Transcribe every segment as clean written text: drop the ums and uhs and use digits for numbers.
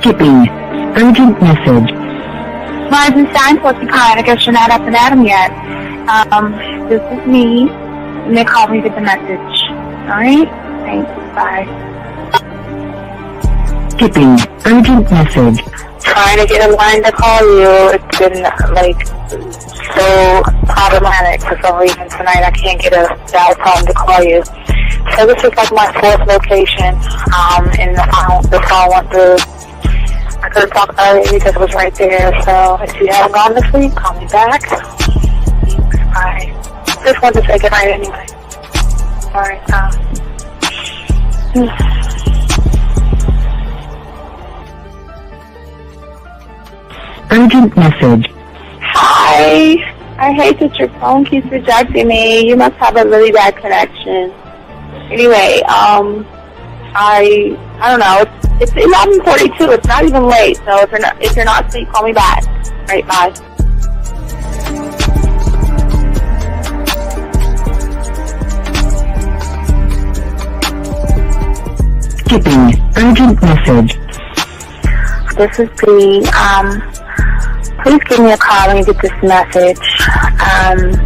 Skipping. Urgent message. Weisenstein, Porcupine. I guess you're not up and at 'em yet. This is me. You may call me with the message. Alright? Thanks. Bye. Skipping. Urgent message. Trying to get a line to call you. It's been, so problematic for some reason tonight. I can't get a dial tone to call you. So this is my fourth location, and the phone went through. I could have talked earlier because it was right there. So if you haven't gone this week, call me back. I just wanted to say goodnight anyway. Alright, Urgent message. Hi. I hate that your phone keeps rejecting me. You must have a really bad connection. Anyway, I don't know. It's 11:42. It's not even late. So if you're not asleep, call me back. All right, bye. Skipping. Urgent message. This is B. Please give me a call when you get this message.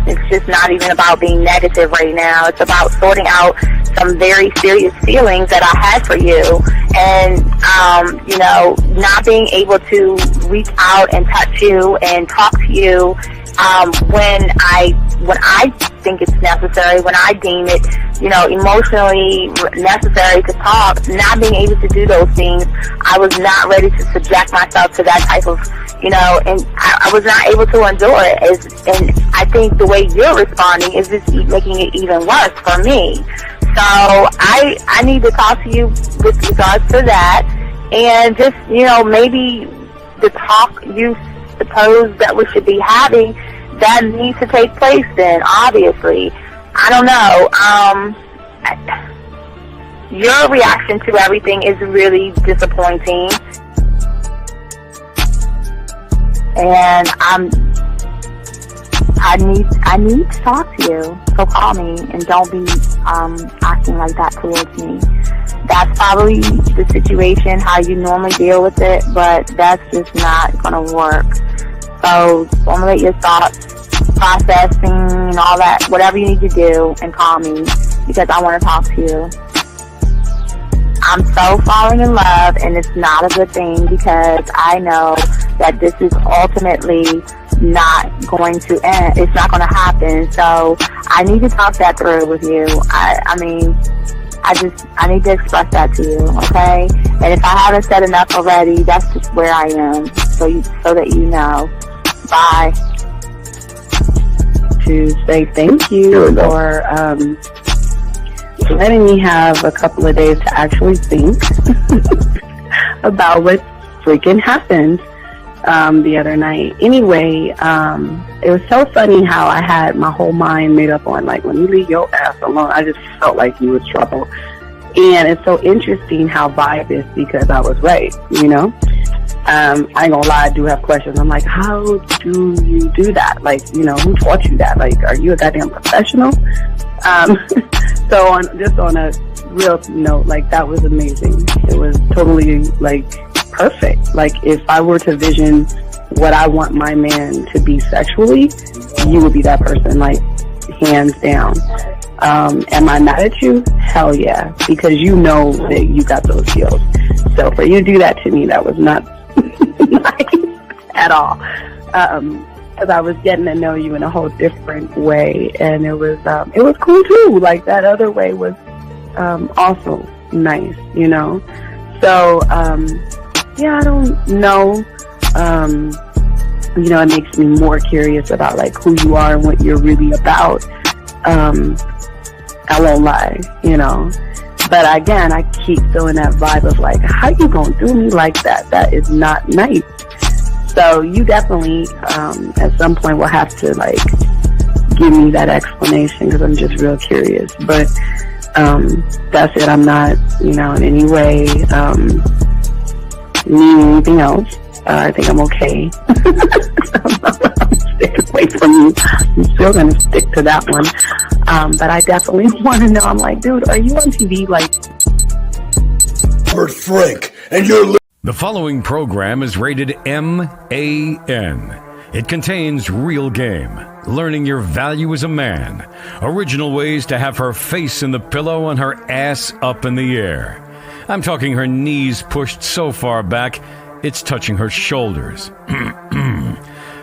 It's just not even about being negative right now. It's about sorting out some very serious feelings that I had for you, and not being able to reach out and touch you and talk to you when I think it's necessary, when I deem it, emotionally necessary to talk. Not being able to do those things, I was not ready to subject myself to that type of, and I was not able to endure it. And I think the way you're responding is just making it even worse for me. So I need to talk to you with regards to that, and just, maybe the talk you suppose that we should be having, that needs to take place then, obviously. I don't know. Your reaction to everything is really disappointing. And I need to talk to you. So call me and don't be acting like that towards me. That's probably the situation, how you normally deal with it, but that's just not going to work. So formulate your thoughts, processing and all that, whatever you need to do, and call me because I want to talk to you. I'm so falling in love, and it's not a good thing because I know that this is ultimately not going to end. It's not going to happen. So I need to talk that through with you. I need to express that to you, okay? And if I haven't said enough already, that's just where I am, so that you know. Bye. To say thank you for letting me have a couple of days to actually think about what freaking happened the other night. Anyway, it was so funny how I had my whole mind made up on, let me leave your ass alone. I just felt like you was trouble. And it's so interesting how vibe is because I was right, I ain't gonna lie, I do have questions. I'm like, how do you do that? Who taught you that? Are you a goddamn professional? So on a real note, that was amazing. It was totally, perfect. If I were to vision what I want my man to be sexually, you would be that person, hands down. Am I mad at you? Hell yeah, because you know that you got those skills. So for you to do that to me, that was not nice at all. Because I was getting to know you in a whole different way, and it was cool too. That other way was also nice, So I don't know. It makes me more curious about who you are and what you're really about. I won't lie, But again, I keep feeling that vibe of how you gonna do me like that? That is not nice. So you definitely, at some point, will have to give me that explanation because I'm just real curious. But that's it. I'm not, in any way needing anything else. I think I'm okay. I'm staying away from you. I'm still gonna stick to that one. But I definitely want to know. I'm dude, are you on TV? Robert Frank, and you're The following program is rated MAN. It contains real game, learning your value as a man, original ways to have her face in the pillow and her ass up in the air. I'm talking her knees pushed so far back, it's touching her shoulders.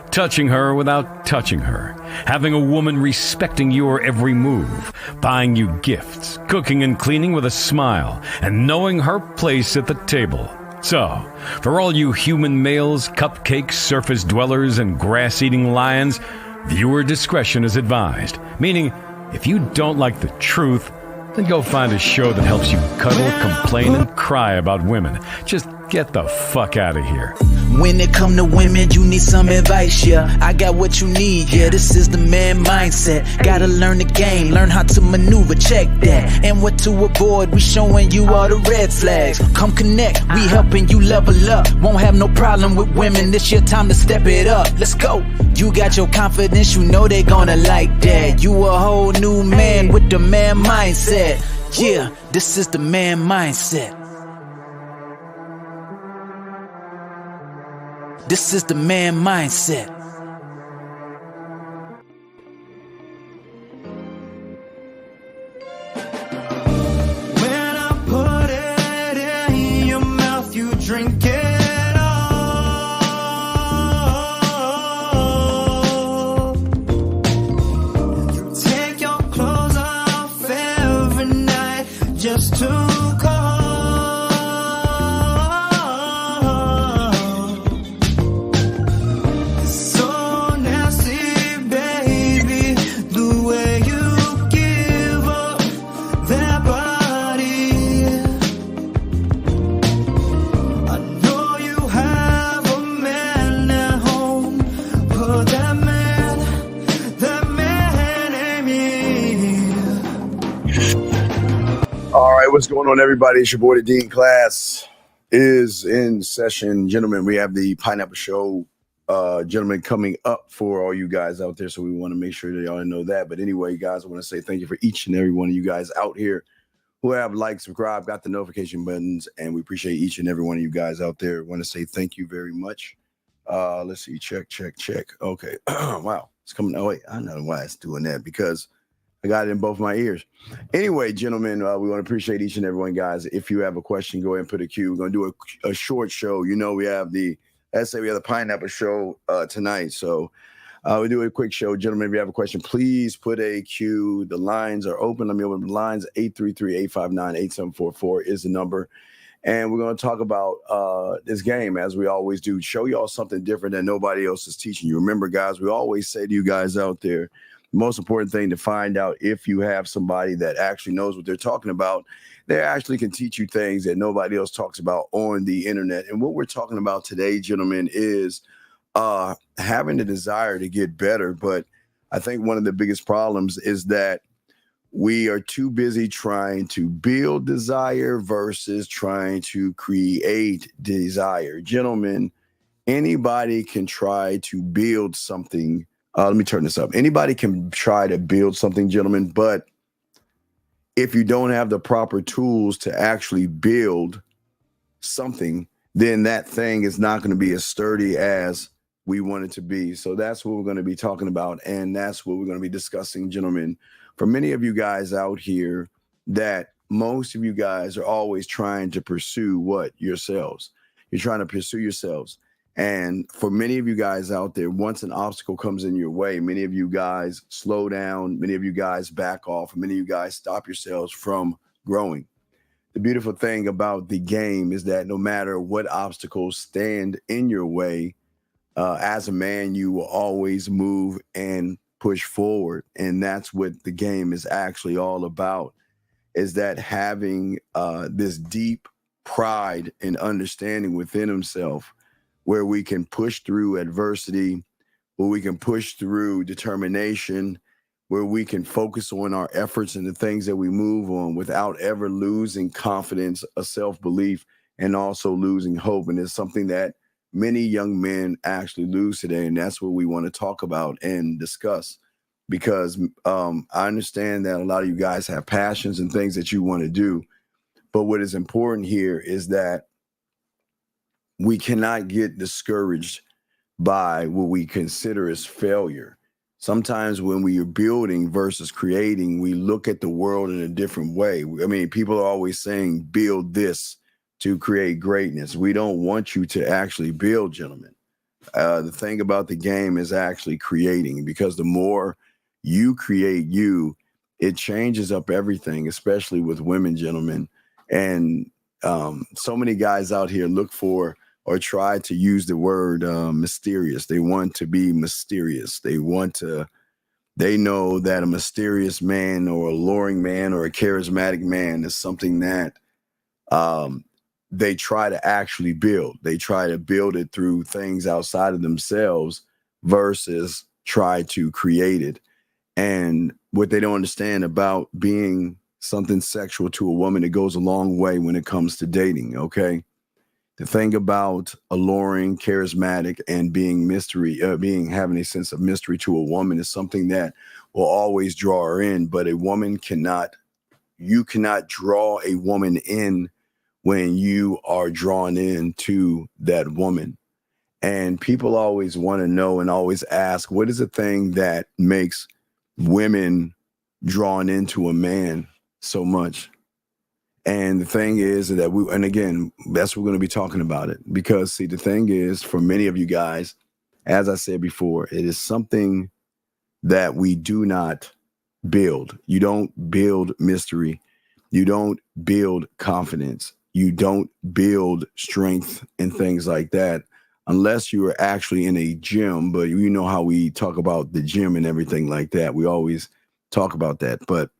Touching her without touching her. Having a woman respecting your every move. Buying you gifts. Cooking and cleaning with a smile. And knowing her place at the table. So, for all you human males, cupcake surface dwellers, and grass-eating lions, viewer discretion is advised. Meaning, if you don't like the truth, then go find a show that helps you cuddle, complain, and cry about women. Just get the fuck out of here. When it come to women, you need some advice, yeah. I got what you need, yeah. This is the man mindset. Gotta learn the game, learn how to maneuver, check that. And what to avoid, we showing you all the red flags. Come connect, we helping you level up. Won't have no problem with women, this your time to step it up. Let's go. You got your confidence, you know they gonna like that. You a whole new man with the man mindset. Yeah, this is the man mindset. This is the man mindset. When I put it in your mouth, you drink it all. You take your clothes off every night just to call. What's going on, everybody? It's your boy, the Dean Class is in session. Gentlemen, we have the Pineapple Show, gentlemen, coming up for all you guys out there, so we want to make sure that y'all know that. But anyway, guys, I want to say thank you for each and every one of you guys out here who have liked, subscribed, got the notification buttons, and we appreciate each and every one of you guys out there. I want to say thank you very much. Let's see, check. Okay. Wow, it's coming. Oh, wait, I know why it's doing that, because I got it in both my ears. Anyway, gentlemen, we want to appreciate each and every one, guys. If you have a question, go ahead and put a Q. We're going to do a short show. You know, we have the Pineapple Show tonight. So we do a quick show. Gentlemen, if you have a question, please put a Q. The lines are open. Let me open the lines. 833-859-8744 is the number. And we're going to talk about this game, as we always do. Show y'all something different that nobody else is teaching you. Remember, guys, we always say to you guys out there, the most important thing to find out if you have somebody that actually knows what they're talking about, they actually can teach you things that nobody else talks about on the internet. And what we're talking about today, gentlemen, is having the desire to get better. But I think one of the biggest problems is that we are too busy trying to build desire versus trying to create desire. Gentlemen, anybody can try to build something. Let me turn this up. Anybody can try to build something, gentlemen, but if you don't have the proper tools to actually build something, then that thing is not going to be as sturdy as we want it to be. So that's what we're going to be talking about, and that's what we're going to be discussing, gentlemen. For many of you guys out here, that most of you guys are always trying to pursue what? Yourselves. You're trying to pursue yourselves. And for many of you guys out there, once an obstacle comes in your way, many of you guys slow down, many of you guys back off, many of you guys stop yourselves from growing. The beautiful thing about the game is that no matter what obstacles stand in your way, as a man, you will always move and push forward. And that's what the game is actually all about, is that having this deep pride and understanding within himself, where we can push through adversity, where we can push through determination, where we can focus on our efforts and the things that we move on without ever losing confidence, a self-belief, and also losing hope. And it's something that many young men actually lose today. And that's what we want to talk about and discuss, because I understand that a lot of you guys have passions and things that you want to do. But what is important here is that we cannot get discouraged by what we consider as failure. Sometimes when we are building versus creating, we look at the world in a different way. I mean, people are always saying, build this to create greatness. We don't want you to actually build, gentlemen. The thing about the game is actually creating, because the more you create it changes up everything, especially with women, gentlemen. And so many guys out here look for or try to use the word mysterious. They want to be mysterious. They know that a mysterious man or a alluring man or a charismatic man is something that they try to actually build. They try to build it through things outside of themselves versus try to create it. And what they don't understand about being something sexual to a woman, it goes a long way when it comes to dating, okay? The thing about alluring, charismatic, and being having a sense of mystery to a woman is something that will always draw her in. But you cannot draw a woman in when you are drawn into that woman. And people always want to know and always ask, what is the thing that makes women drawn into a man so much? And the thing is that and again, that's what we're going to be talking about it. Because see, the thing is, for many of you guys, as I said before, it is something that we do not build. You don't build mystery. You don't build confidence. You don't build strength and things like that unless you are actually in a gym. But you know how we talk about the gym and everything like that. We always talk about that. But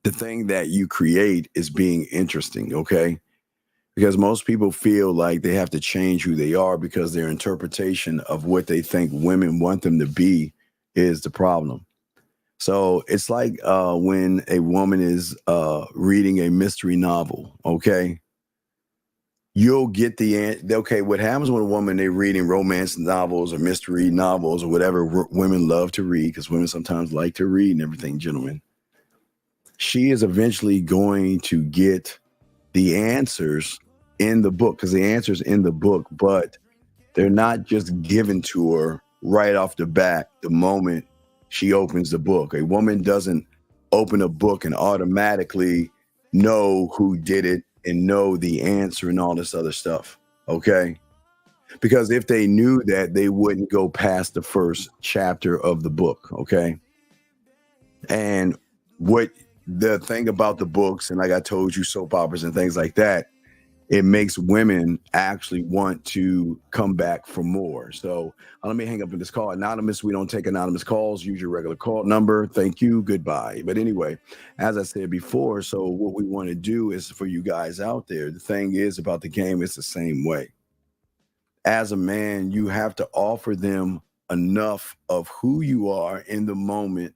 the thing that you create is being interesting, okay? Because most people feel like they have to change who they are because their interpretation of what they think women want them to be is the problem. So it's like when a woman is reading a mystery novel, okay? You'll get okay, what happens when a woman, they're reading romance novels or mystery novels or whatever women love to read, because women sometimes like to read and everything, gentlemen. She is eventually going to get the answers in the book, because the answers in the book, but they're not just given to her right off the bat the moment she opens the book. A woman doesn't open a book and automatically know who did it and know the answer and all this other stuff, okay? Because if they knew that, they wouldn't go past the first chapter of the book, okay? And what the thing about the books, and like I told you, soap operas and things like that, it makes women actually want to come back for more. So let me hang up in this call. Anonymous, we don't take anonymous calls. Use your regular call number. Thank you. Goodbye. But anyway, as I said before, so what we want to do is for you guys out there, the thing is about the game, it's the same way. As a man, you have to offer them enough of who you are in the moment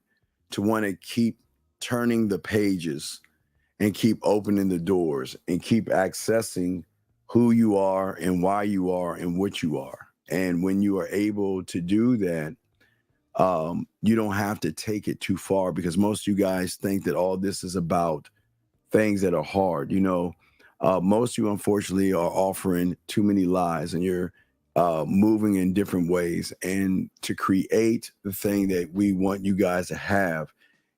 to want to keep turning the pages and keep opening the doors and keep accessing who you are and why you are and what you are. And when you are able to do that, you don't have to take it too far, because most of you guys think that all this is about things that are hard. You know, most of you, unfortunately, are offering too many lies, and you're moving in different ways. And to create the thing that we want you guys to have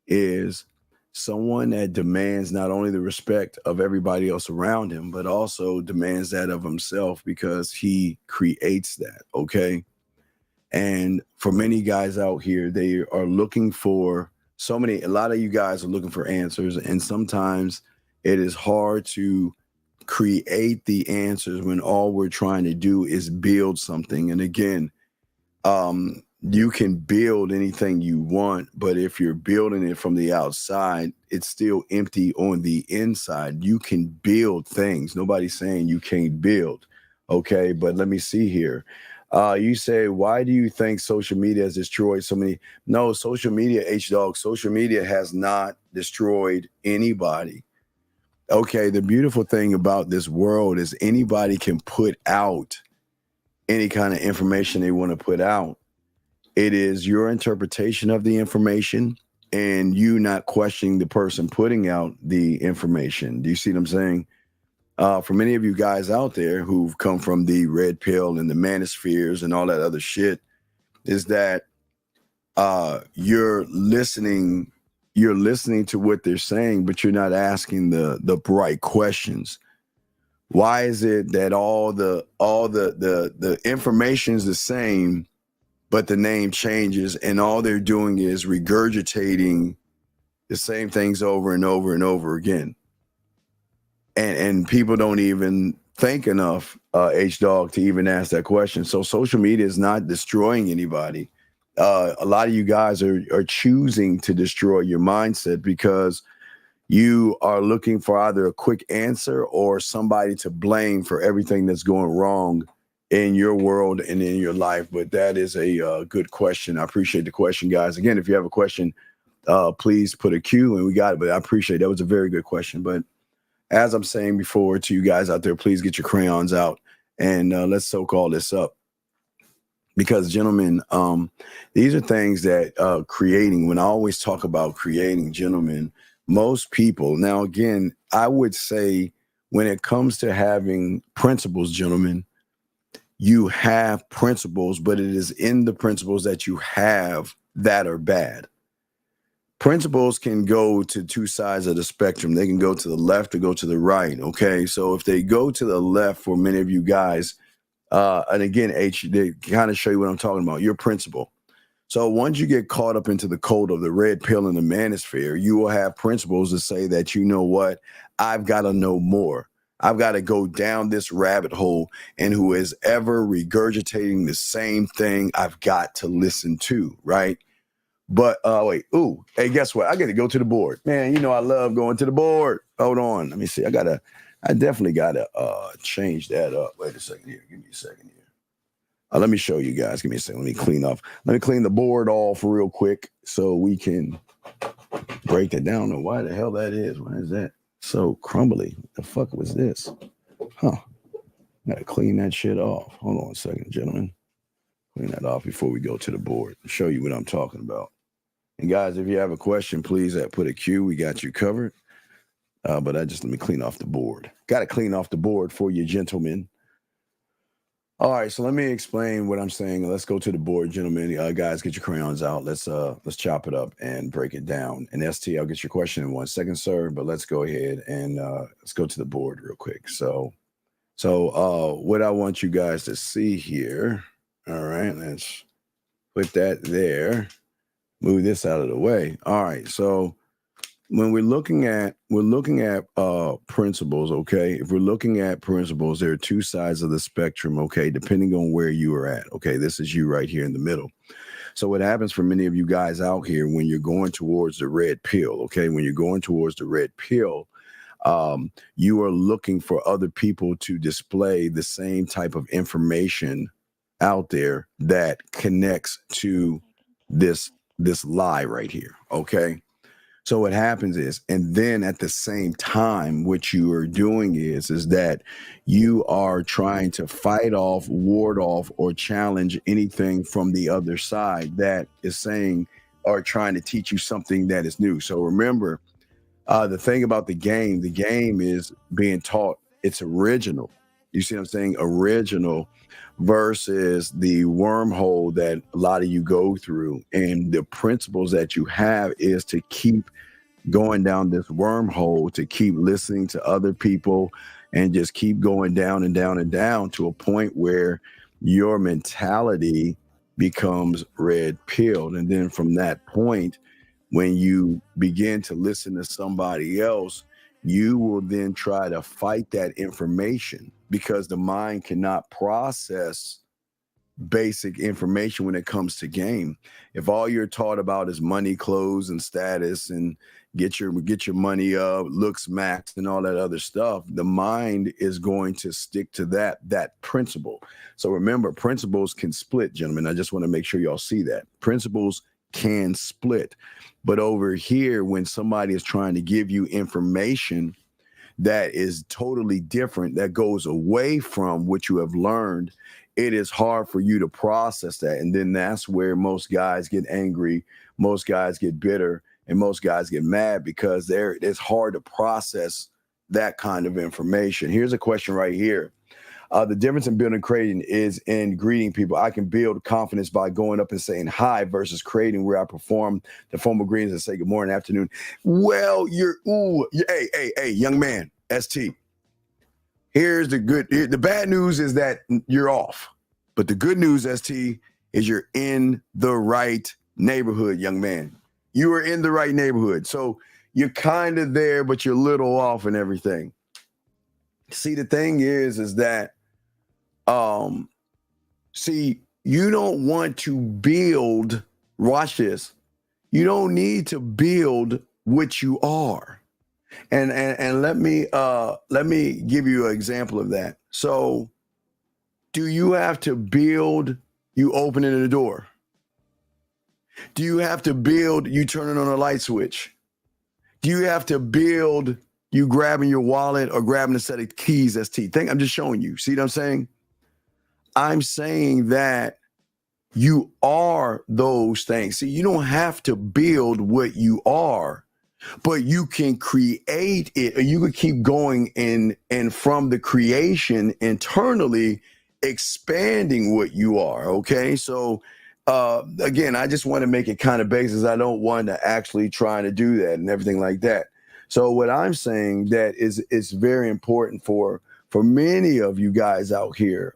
is someone that demands not only the respect of everybody else around him, but also demands that of himself, because he creates that, okay? And for many guys out here, they are looking for a lot of you guys are looking for answers, and sometimes it is hard to create the answers when all we're trying to do is build something. And again, you can build anything you want, but if you're building it from the outside, it's still empty on the inside. You can build things. Nobody's saying you can't build. Okay, but let me see here. You say, why do you think social media has destroyed so many? No, social media, H-Dog, social media has not destroyed anybody. Okay, the beautiful thing about this world is anybody can put out any kind of information they want to put out. It is your interpretation of the information and you not questioning the person putting out the information. Do you see what I'm saying? for many of you guys out there who've come from the red pill and the manospheres and all that other shit, is that you're listening to what they're saying, but you're not asking the right questions. Why is it that all the information is the same, but the name changes, and all they're doing is regurgitating the same things over and over and over again? And people don't even think enough, H-Dog, to even ask that question. So social media is not destroying anybody. A lot of you guys are choosing to destroy your mindset because you are looking for either a quick answer or somebody to blame for everything that's going wrong in your world and in your life. But that is a good question. I appreciate the question, guys. Again, if you have a question, please put a Q and we got it. But I appreciate that was a very good question. But as I'm saying before to you guys out there, please get your crayons out and let's soak all this up. Because, gentlemen, these are things that creating, when I always talk about creating, gentlemen, most people, now, again, I would say when it comes to having principles, gentlemen, you have principles, but it is in the principles that you have that are bad. Principles can go to two sides of the spectrum. They can go to the left or go to the right. Okay. So if they go to the left for many of you guys, and again, H, they kind of show you what I'm talking about, your principle. So once you get caught up into the code of the red pill and the manosphere, you will have principles to say that, you know what, I've got to know more. I've got to go down this rabbit hole, and who is ever regurgitating the same thing, I've got to listen to, right? But wait, hey, guess what? I got to go to the board. Man, you know I love going to the board. Hold on. Let me see. I definitely got to change that up. Wait a second here. Give me a second here. Let me show you guys. Give me a second. Let me clean the board off real quick so we can break it down. I don't know why the hell that is. Why is that so crumbly? What the fuck was this? Huh. Got to clean that shit off. Hold on a second, gentlemen. Clean that off before we go to the board. I'll show you what I'm talking about. And guys, if you have a question, please put a Q. We got you covered. But let me clean off the board. Got to clean off the board for you, gentlemen. All right, so let me explain what I'm saying. Let's go to the board, gentlemen. Guys, get your crayons out. Let's chop it up and break it down. And ST, I'll get your question in 1 second, sir. But let's go ahead and let's go to the board real quick. So what I want you guys to see here. All right, let's put that there. Move this out of the way. All right, so when we're looking at principles, okay, if we're looking at principles, there are two sides of the spectrum, okay, depending on where you are at. Okay, this is you right here in the middle. So what happens for many of you guys out here when you're going towards the red pill, okay, when you're going towards the red pill, you are looking for other people to display the same type of information out there that connects to this lie right here, okay? So what happens is, and then at the same time, what you are doing is that you are trying to fight off, ward off, or challenge anything from the other side that is saying or trying to teach you something that is new. So remember, the thing about the game is being taught it's original. You see what I'm saying? Original versus the wormhole that a lot of you go through. And the principles that you have is to keep going down this wormhole, to keep listening to other people and just keep going down and down and down to a point where your mentality becomes red pilled. And then from that point, when you begin to listen to somebody else, you will then try to fight that information because the mind cannot process basic information when it comes to game. If all you're taught about is money, clothes, and status, and get your money up, looks max, and all that other stuff, the mind is going to stick to that principle. So remember, principles can split, gentlemen. I just want to make sure y'all see that. Principles can split. But over here, when somebody is trying to give you information that is totally different, that goes away from what you have learned, it is hard for you to process that. And then that's where most guys get angry, most guys get bitter, and most guys get mad because it's hard to process that kind of information. Here's a question right here. The difference in building and creating is in greeting people. I can build confidence by going up and saying hi versus creating where I perform the formal greetings and say good morning, afternoon. Well, hey, young man, ST. Here's the bad news is that you're off. But the good news, ST, is you're in the right neighborhood, young man. You are in the right neighborhood. So you're kind of there, but you're a little off and everything. See, the thing is that you don't want to build, watch this. You don't need to build what you are. And let me give you an example of that. So do you have to build you opening the door? Do you have to build you turning on a light switch? Do you have to build you grabbing your wallet or grabbing a set of keys, ST? I'm just showing you. See what I'm saying? I'm saying that you are those things. See, you don't have to build what you are, but you can create it, or you could keep going and from the creation internally expanding what you are. Okay. So again, I just want to make it kind of basic. I don't want to actually try to do that and everything like that. So what I'm saying that is very important for many of you guys out here.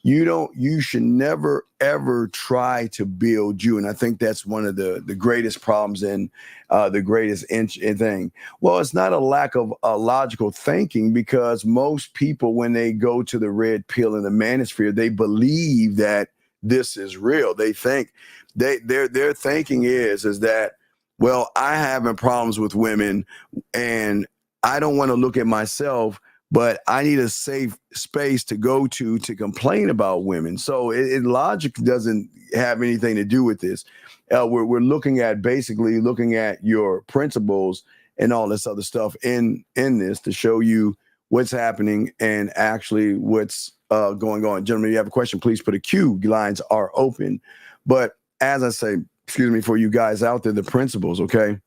You should never, ever try to build you. And I think that's one of the greatest problems and the greatest thing. Well, it's not a lack of logical thinking, because most people, when they go to the red pill in the manosphere, they believe that this is real. They think their thinking is that, well, I having problems with women and I don't want to look at myself, but I need a safe space to go to complain about women. So logic doesn't have anything to do with this. We're looking at your principles and all this other stuff in this to show you what's happening and actually what's going on. Gentlemen, if you have a question, please put a Q. Lines are open. But as I say, for you guys out there, the principles, okay?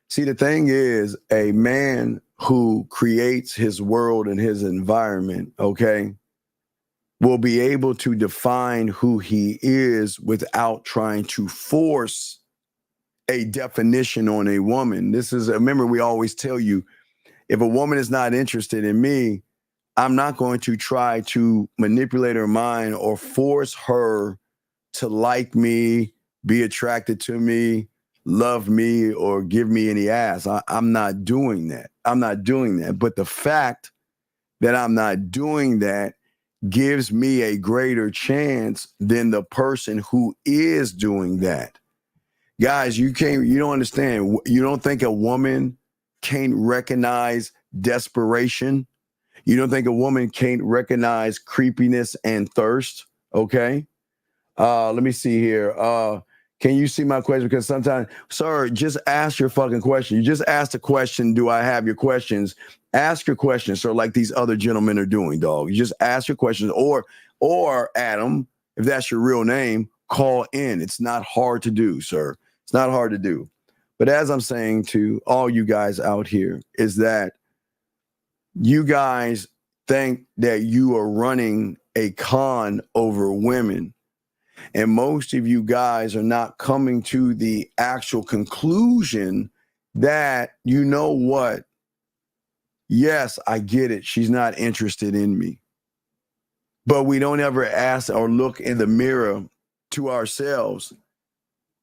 See, the thing is, a man who creates his world and his environment, okay, will be able to define who he is without trying to force a definition on a woman. Remember, we always tell you, if a woman is not interested in me, I'm not going to try to manipulate her mind or force her to like me, be attracted to me, love me, or give me any ass. I'm not doing that. But the fact that I'm not doing that gives me a greater chance than the person who is doing that. Guys, you don't understand. You don't think a woman can't recognize desperation? You don't think a woman can't recognize creepiness and thirst? Okay. Let me see here. Can you see my question? Because sometimes, sir, just ask your fucking question. You just asked the question, do I have your questions? Ask your questions, sir, like these other gentlemen are doing, dog. You just ask your questions, or Adam, if that's your real name, call in. It's not hard to do, sir. It's not hard to do. But as I'm saying to all you guys out here is that you guys think that you are running a con over women. And most of you guys are not coming to the actual conclusion that, you know what? Yes, I get it. She's not interested in me. But we don't ever ask or look in the mirror to ourselves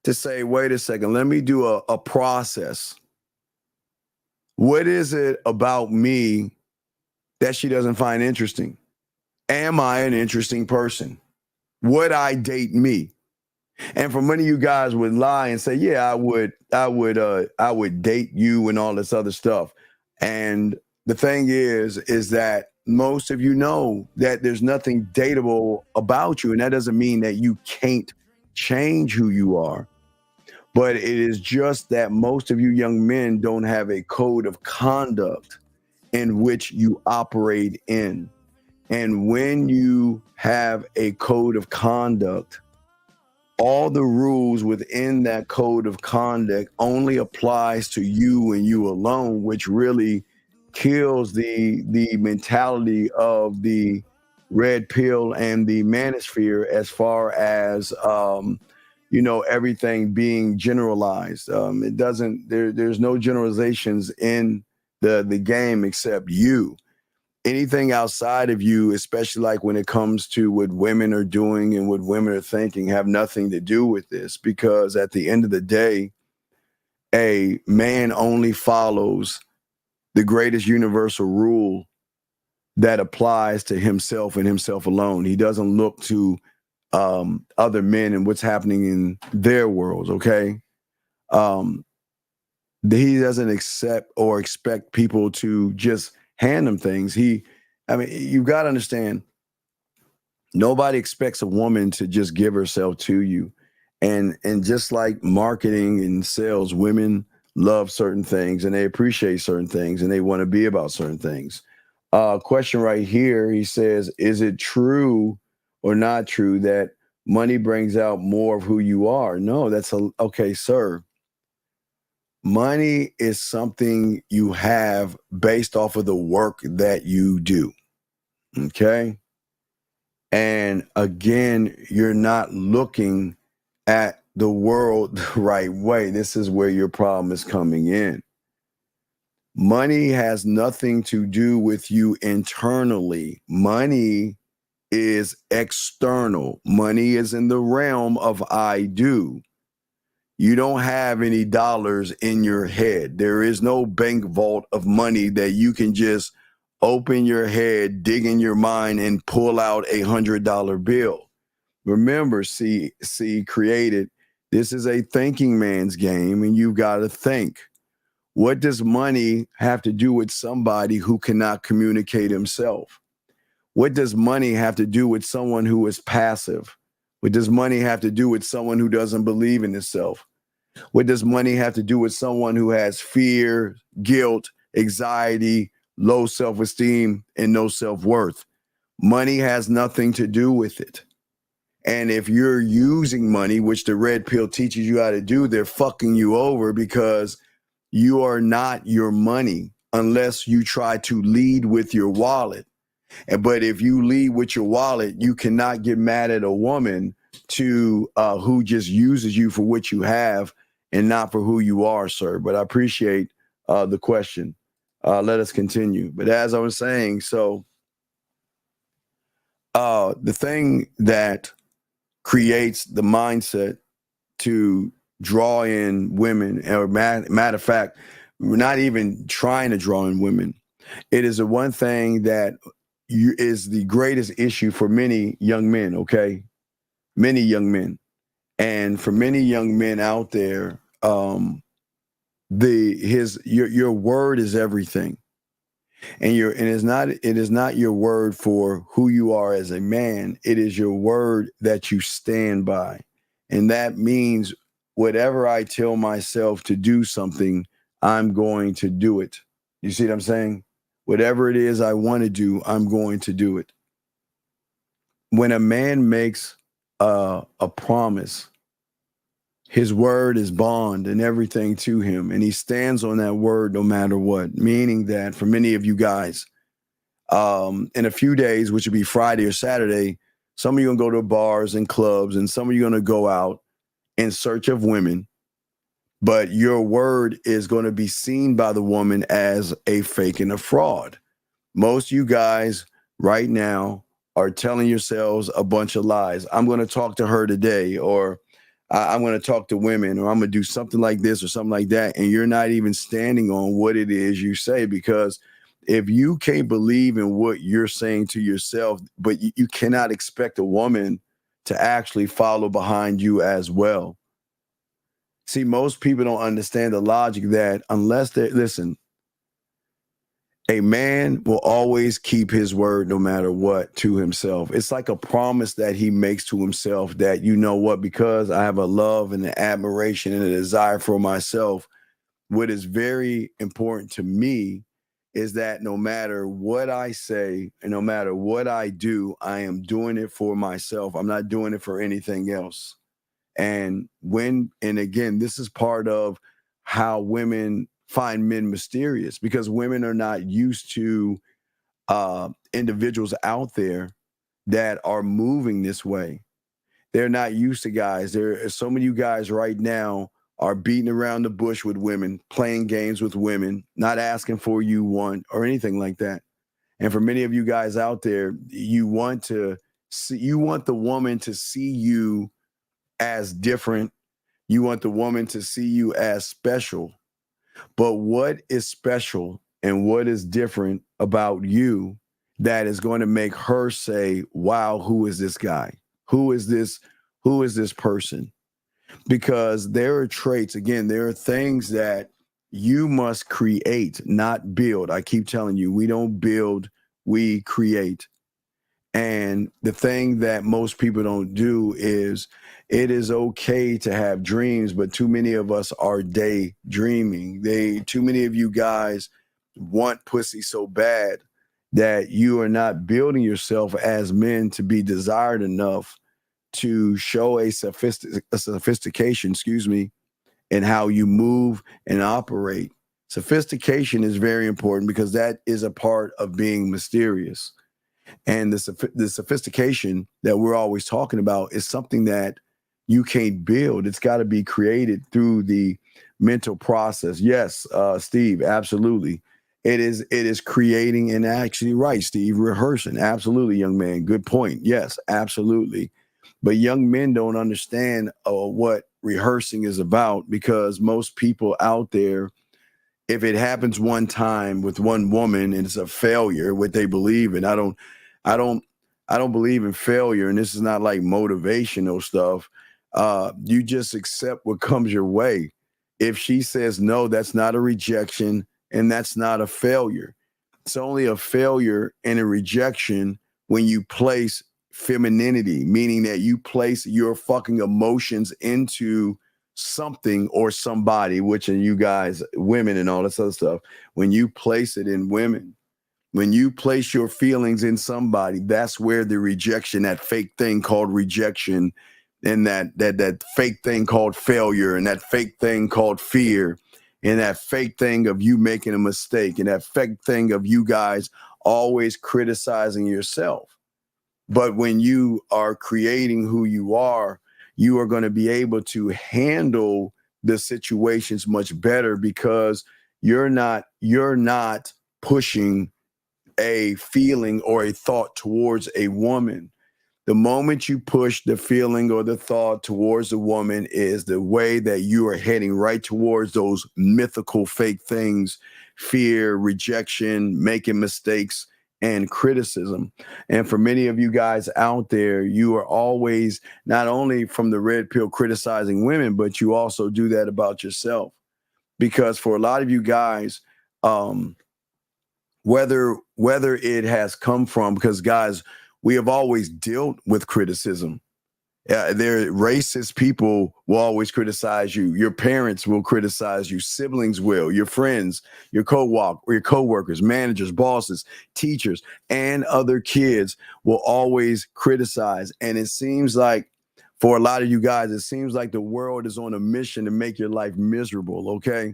to say, wait a second, let me do a process. What is it about me that she doesn't find interesting? Am I an interesting person? Would I date me? And for many of you guys would lie and say, yeah, I would date you and all this other stuff. And the thing is that most of you know that there's nothing dateable about you. And that doesn't mean that you can't change who you are. But it is just that most of you young men don't have a code of conduct in which you operate in. And when you have a code of conduct all the rules within that code of conduct only applies to you and you alone, which really kills the mentality of the red pill and the manosphere as far as everything being generalized. It doesn't there's no generalizations in the game except you. Anything outside of you, especially like when it comes to what women are doing and what women are thinking, have nothing to do with this, because at the end of the day, a man only follows the greatest universal rule that applies to himself and himself alone. He doesn't look to other men and what's happening in their worlds. Okay. He doesn't accept or expect people to just hand him things. You've got to understand, nobody expects a woman to just give herself to you. And just like marketing and sales, women love certain things and they appreciate certain things and they want to be about certain things. Question right here, he says, is it true or not true that money brings out more of who you are? No, okay, sir. Money is something you have based off of the work that you do. Okay. And again, you're not looking at the world the right way. This is where your problem is coming in. Money has nothing to do with you internally. Money is external. Money is in the realm of I do. You don't have any dollars in your head. There is no bank vault of money that you can just open your head, dig in your mind, and pull out $100 bill. Remember, see, created, this is a thinking man's game, and you've got to think. What does money have to do with somebody who cannot communicate himself? What does money have to do with someone who is passive? What does money have to do with someone who doesn't believe in himself? What does money have to do with someone who has fear, guilt, anxiety, low self-esteem, and no self-worth? Money has nothing to do with it. And if you're using money, which the red pill teaches you how to do, they're fucking you over, because you are not your money unless you try to lead with your wallet. But if you lead with your wallet, you cannot get mad at a woman who just uses you for what you have and not for who you are, sir. But I appreciate the question. Let us continue. But as I was saying, so the thing that creates the mindset to draw in women, or matter of fact, we're not even trying to draw in women. It is the one thing that is the greatest issue for many young men, okay? Many young men. And for many young men out there, your word is everything. And it is not your word for who you are as a man. It is your word that you stand by. And that means whatever I tell myself to do something, I'm going to do it. You see what I'm saying? Whatever it is I want to do, I'm going to do it. When a man makes a promise, his word is bond and everything to him, and he stands on that word no matter what. Meaning that for many of you guys, in a few days, which would be Friday or Saturday, some of you are going to go to bars and clubs, and some of you are going to go out in search of women. But your word is going to be seen by the woman as a fake and a fraud. Most of you guys right now are telling yourselves a bunch of lies. I'm going to talk to her today, or I'm going to talk to women, or I'm going to do something like this or something like that. And you're not even standing on what it is you say, because if you can't believe in what you're saying to yourself, but you cannot expect a woman to actually follow behind you as well. See, most people don't understand the logic that listen, a man will always keep his word no matter what to himself. It's like a promise that he makes to himself that, you know what, because I have a love and an admiration and a desire for myself, what is very important to me is that no matter what I say and no matter what I do, I am doing it for myself. I'm not doing it for anything else. And again, this is part of how women find men mysterious, because women are not used to individuals out there that are moving this way. They're not used to guys. There are so many of you guys right now are beating around the bush with women, playing games with women, not asking for you want or anything like that. And for many of you guys out there, you want the woman to see you as different. You want the woman to see you as special. But what is special and what is different about you that is going to make her say, wow, who is this guy? Who is this person? Because there are traits, again, there are things that you must create, not build. I keep telling you, we don't build, we create. And the thing that most people don't do is, it is okay to have dreams, but too many of us are daydreaming. Too many of you guys want pussy so bad that you are not building yourself as men to be desired enough to show a sophistication, in how you move and operate. Sophistication is very important because that is a part of being mysterious. And the sophistication that we're always talking about is something that you can't build. It's got to be created through the mental process. Yes, Steve, absolutely. It is creating, and actually right, Steve, rehearsing. Absolutely, young man. Good point. Yes, absolutely. But young men don't understand what rehearsing is about, because most people out there, if it happens one time with one woman and it's a failure, what they believe in, I don't believe in failure, and this is not like motivational stuff. You just accept what comes your way. If she says no, that's not a rejection, and that's not a failure. It's only a failure and a rejection when you place femininity, meaning that you place your fucking emotions into something or somebody, which are you guys, women and all this other stuff. When you place it in women, when you place your feelings in somebody, that's where the rejection, that fake thing called rejection, and that fake thing called failure, and that fake thing called fear, and that fake thing of you making a mistake, and that fake thing of you guys always criticizing yourself. But when you are creating who you are going to be able to handle the situations much better, because you're not pushing a feeling or a thought towards a woman. The moment you push the feeling or the thought towards a woman is the way that you are heading right towards those mythical fake things: fear, rejection, making mistakes, and criticism. And for many of you guys out there, you are always not only from the red pill criticizing women, but you also do that about yourself. Because for a lot of you guys, whether it has come from, because guys, we have always dealt with criticism. There, racist people will always criticize you. Your parents will criticize you. Siblings will. Your friends, your coworkers, managers, bosses, teachers, and other kids will always criticize. And it seems like, for a lot of you guys, it seems like the world is on a mission to make your life miserable. Okay,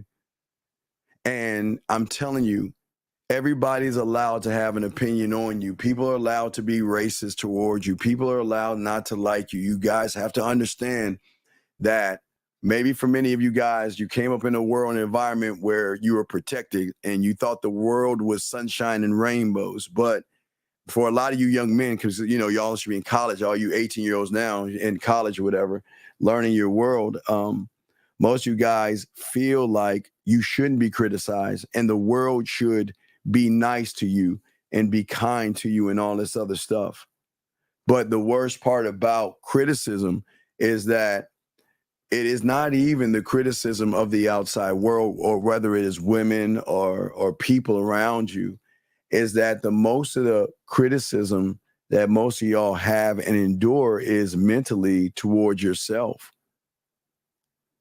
and I'm telling you, everybody's allowed to have an opinion on you. People are allowed to be racist towards you. People are allowed not to like you. You guys have to understand that maybe for many of you guys, you came up in a world and environment where you were protected and you thought the world was sunshine and rainbows. But for a lot of you young men, because, y'all should be in college, all you 18-year-olds now in college or whatever, learning your world, most of you guys feel like you shouldn't be criticized and the world should be nice to you and be kind to you and all this other stuff. But the worst part about criticism is that it is not even the criticism of the outside world, or whether it is women or people around you, is that the most of the criticism that most of y'all have and endure is mentally towards yourself.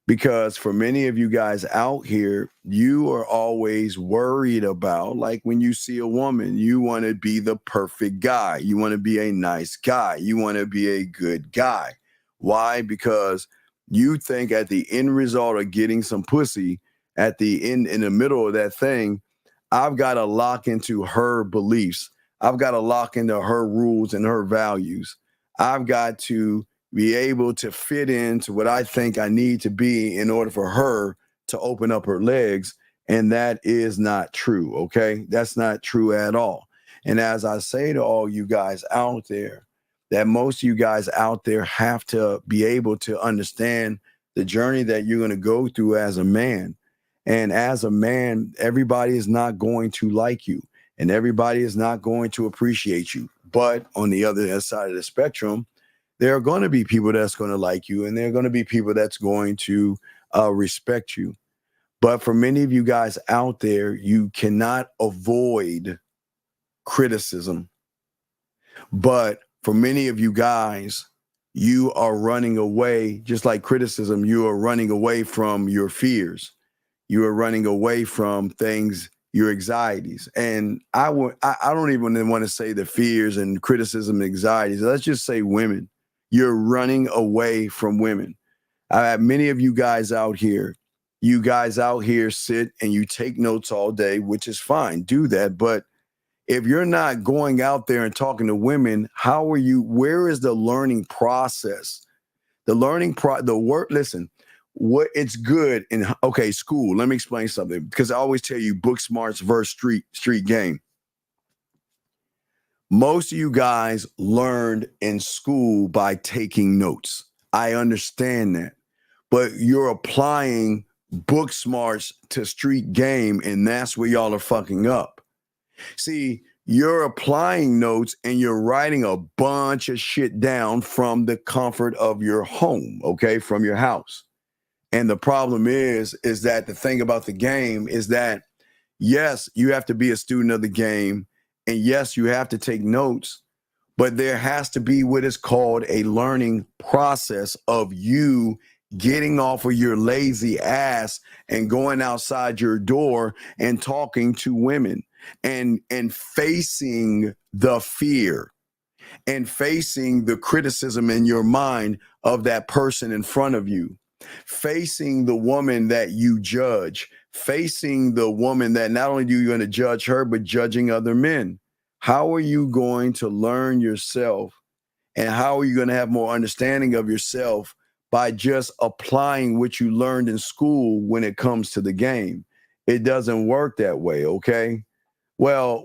Because for many of you guys out here, you are always worried about, like when you see a woman, you want to be the perfect guy. You want to be a nice guy. You want to be a good guy. Why? Because You think at the end result of getting some pussy, at the end, in the middle of that thing, I've got to lock into her beliefs. I've got to lock into her rules and her values. I've got to be able to fit into what I think I need to be in order for her to open up her legs. And that is not true, okay? That's not true at all. And as I say to all you guys out there, that most of you guys out there have to be able to understand the journey that you're going to go through as a man. And as a man, everybody is not going to like you, and everybody is not going to appreciate you. But on the other side of the spectrum, there are going to be people that's going to like you, and there are going to be people that's going to respect you. But for many of you guys out there, you cannot avoid criticism. But for many of you guys, you are running away, just like criticism, you are running away from your fears. You are running away from things, your anxieties. And I don't even want to say the fears and criticism, anxieties. Let's just say women. You're running away from women. I have many of you guys out here. You guys out here sit and you take notes all day, which is fine. Do that. But if you're not going out there and talking to women, where is the learning process? Listen, what it's good in, okay, school. Let me explain something, because I always tell you book smarts versus street game. Most of you guys learned in school by taking notes. I understand that. But you're applying book smarts to street game, and that's where y'all are fucking up. See, you're applying notes and you're writing a bunch of shit down from the comfort of your home, okay, from your house. And the problem is that the thing about the game is that, yes, you have to be a student of the game, and yes, you have to take notes, but there has to be what is called a learning process of you getting off of your lazy ass and going outside your door and talking to women and facing the fear and facing the criticism in your mind of that person in front of you, facing the woman that you judge, facing the woman that not only do you going to judge her, but judging other men. How are you going to learn yourself, and how are you going to have more understanding of yourself by just applying what you learned in school when it comes to the game? It doesn't work that way, okay? Well,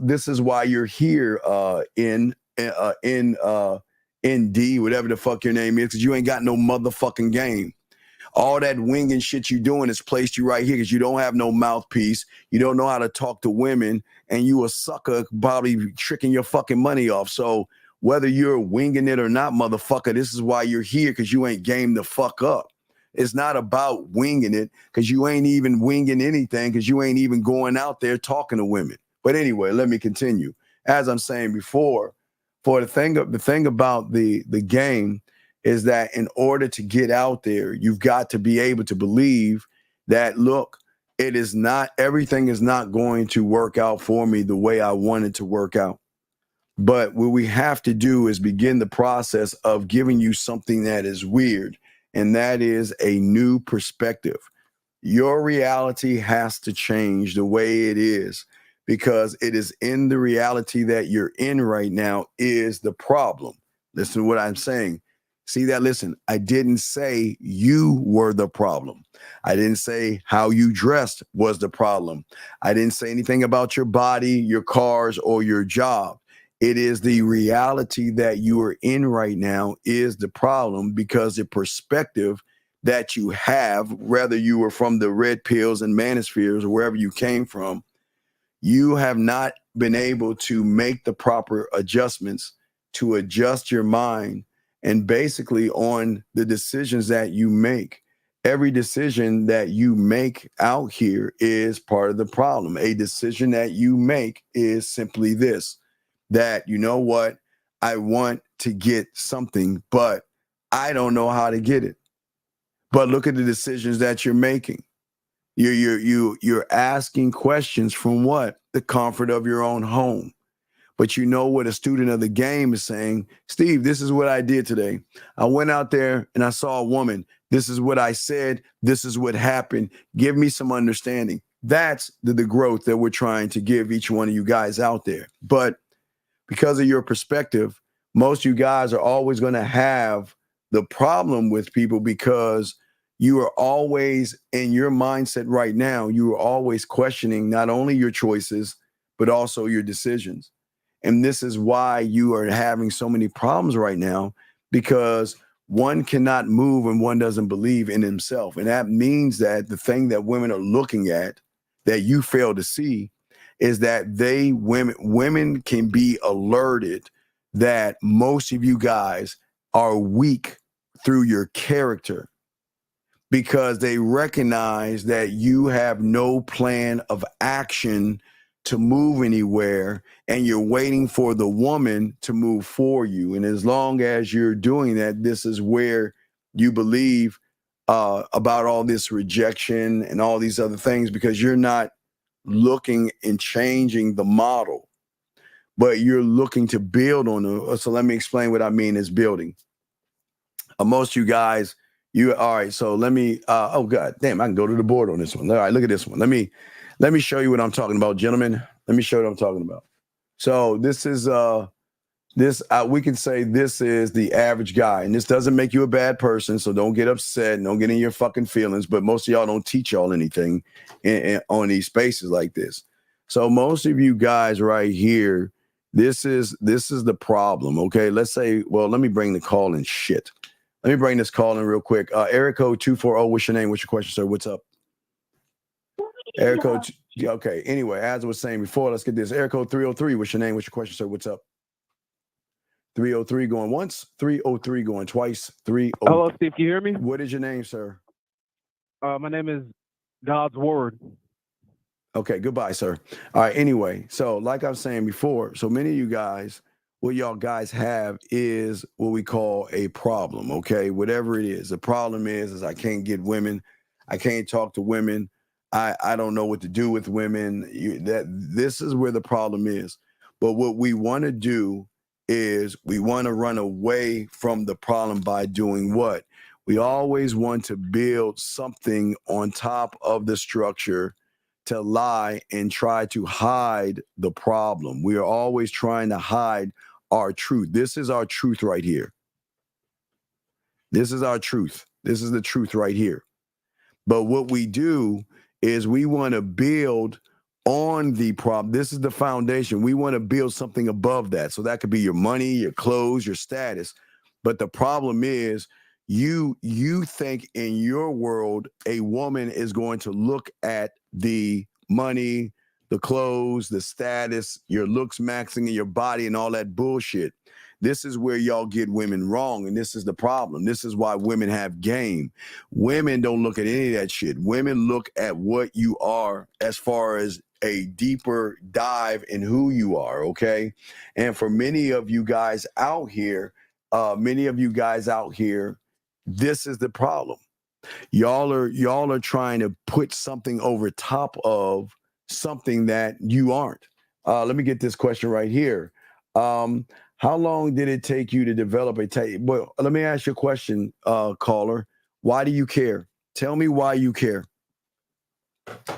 this is why you're here in D, whatever the fuck your name is, because you ain't got no motherfucking game. All that winging shit you doing has placed you right here because you don't have no mouthpiece. You don't know how to talk to women, and you a sucker probably tricking your fucking money off. So whether you're winging it or not, motherfucker, this is why you're here, because you ain't game the fuck up. It's not about winging it, because you ain't even winging anything, because you ain't even going out there talking to women. But anyway, let me continue. As I'm saying before, for the thing about the game is that in order to get out there, you've got to be able to believe that, look, everything is not going to work out for me the way I want it to work out. But what we have to do is begin the process of giving you something that is weird, and that is a new perspective. Your reality has to change the way it is, because it is in the reality that you're in right now is the problem. Listen to what I'm saying. See that? Listen, I didn't say you were the problem. I didn't say how you dressed was the problem. I didn't say anything about your body, your cars, or your job. It is the reality that you are in right now is the problem, because the perspective that you have, whether you were from the red pills and manospheres or wherever you came from, you have not been able to make the proper adjustments to adjust your mind. And basically on the decisions that you make, every decision that you make out here is part of the problem. A decision that you make is simply this, that, you know what, I want to get something, but I don't know how to get it. But look at the decisions that you're making. You're asking questions from what? The comfort of your own home. But you know what a student of the game is saying? Steve, this is what I did today. I went out there and I saw a woman. This is what I said. This is what happened. Give me some understanding. That's the growth that we're trying to give each one of you guys out there. But because of your perspective, most of you guys are always going to have the problem with people because you are always in your mindset right now. You are always questioning not only your choices, but also your decisions. And this is why you are having so many problems right now, because one cannot move and one doesn't believe in himself. And that means that the thing that women are looking at that you fail to see is that women can be alerted that most of you guys are weak through your character, because they recognize that you have no plan of action to move anywhere, and you're waiting for the woman to move for you. And as long as you're doing that, this is where you believe about all this rejection and all these other things, because you're not looking and changing the model, but you're looking to build on it. So let me explain what I mean is building. Most of you guys, all right, so let me, oh God, damn, I can go to the board on this one. All right, look at this one. Let me show you what I'm talking about, gentlemen. Let me show you what I'm talking about. So this is, we can say this is the average guy, and this doesn't make you a bad person, so don't get upset and don't get in your fucking feelings, but most of y'all don't teach y'all anything on these spaces like this. So most of you guys right here, this is the problem, okay? Let's say, well, let me bring the call in shit. Let me bring this call in real quick. Area code 240, what's your name? What's your question, sir? What's up? Area code, okay. Anyway, as I was saying before, let's get this. Area code 303, what's your name? What's your question, sir? What's up? 303 going once, 303 going twice, 303. Hello, Steve, can you hear me? What is your name, sir? My name is God's Word. Okay, goodbye, sir. All right, anyway, so like I was saying before, so many of you guys, what y'all guys have is what we call a problem, okay? Whatever it is. The problem is I can't get women. I can't talk to women. I don't know what to do with women. This is where the problem is. But what we want to do is we want to run away from the problem by doing what? We always want to build something on top of the structure to lie and try to hide the problem. We are always trying to hide our truth. This is our truth right here. This is our truth. This is the truth right here. But what we do is we want to build on the problem. This is the foundation. We want to build something above that. So that could be your money, your clothes, your status. But the problem is you think in your world, a woman is going to look at the money, the clothes, the status, your looks maxing in your body and all that bullshit. This is where y'all get women wrong, and this is the problem. This is why women have game. Women don't look at any of that shit. Women look at what you are as far as a deeper dive in who you are, okay? And for many of you guys out here, this is the problem. Y'all are trying to put something over top of something that you aren't. Let me get this question right here. How long did it take you to develop well, let me ask you a question, caller. Why do you care? Tell me why you care.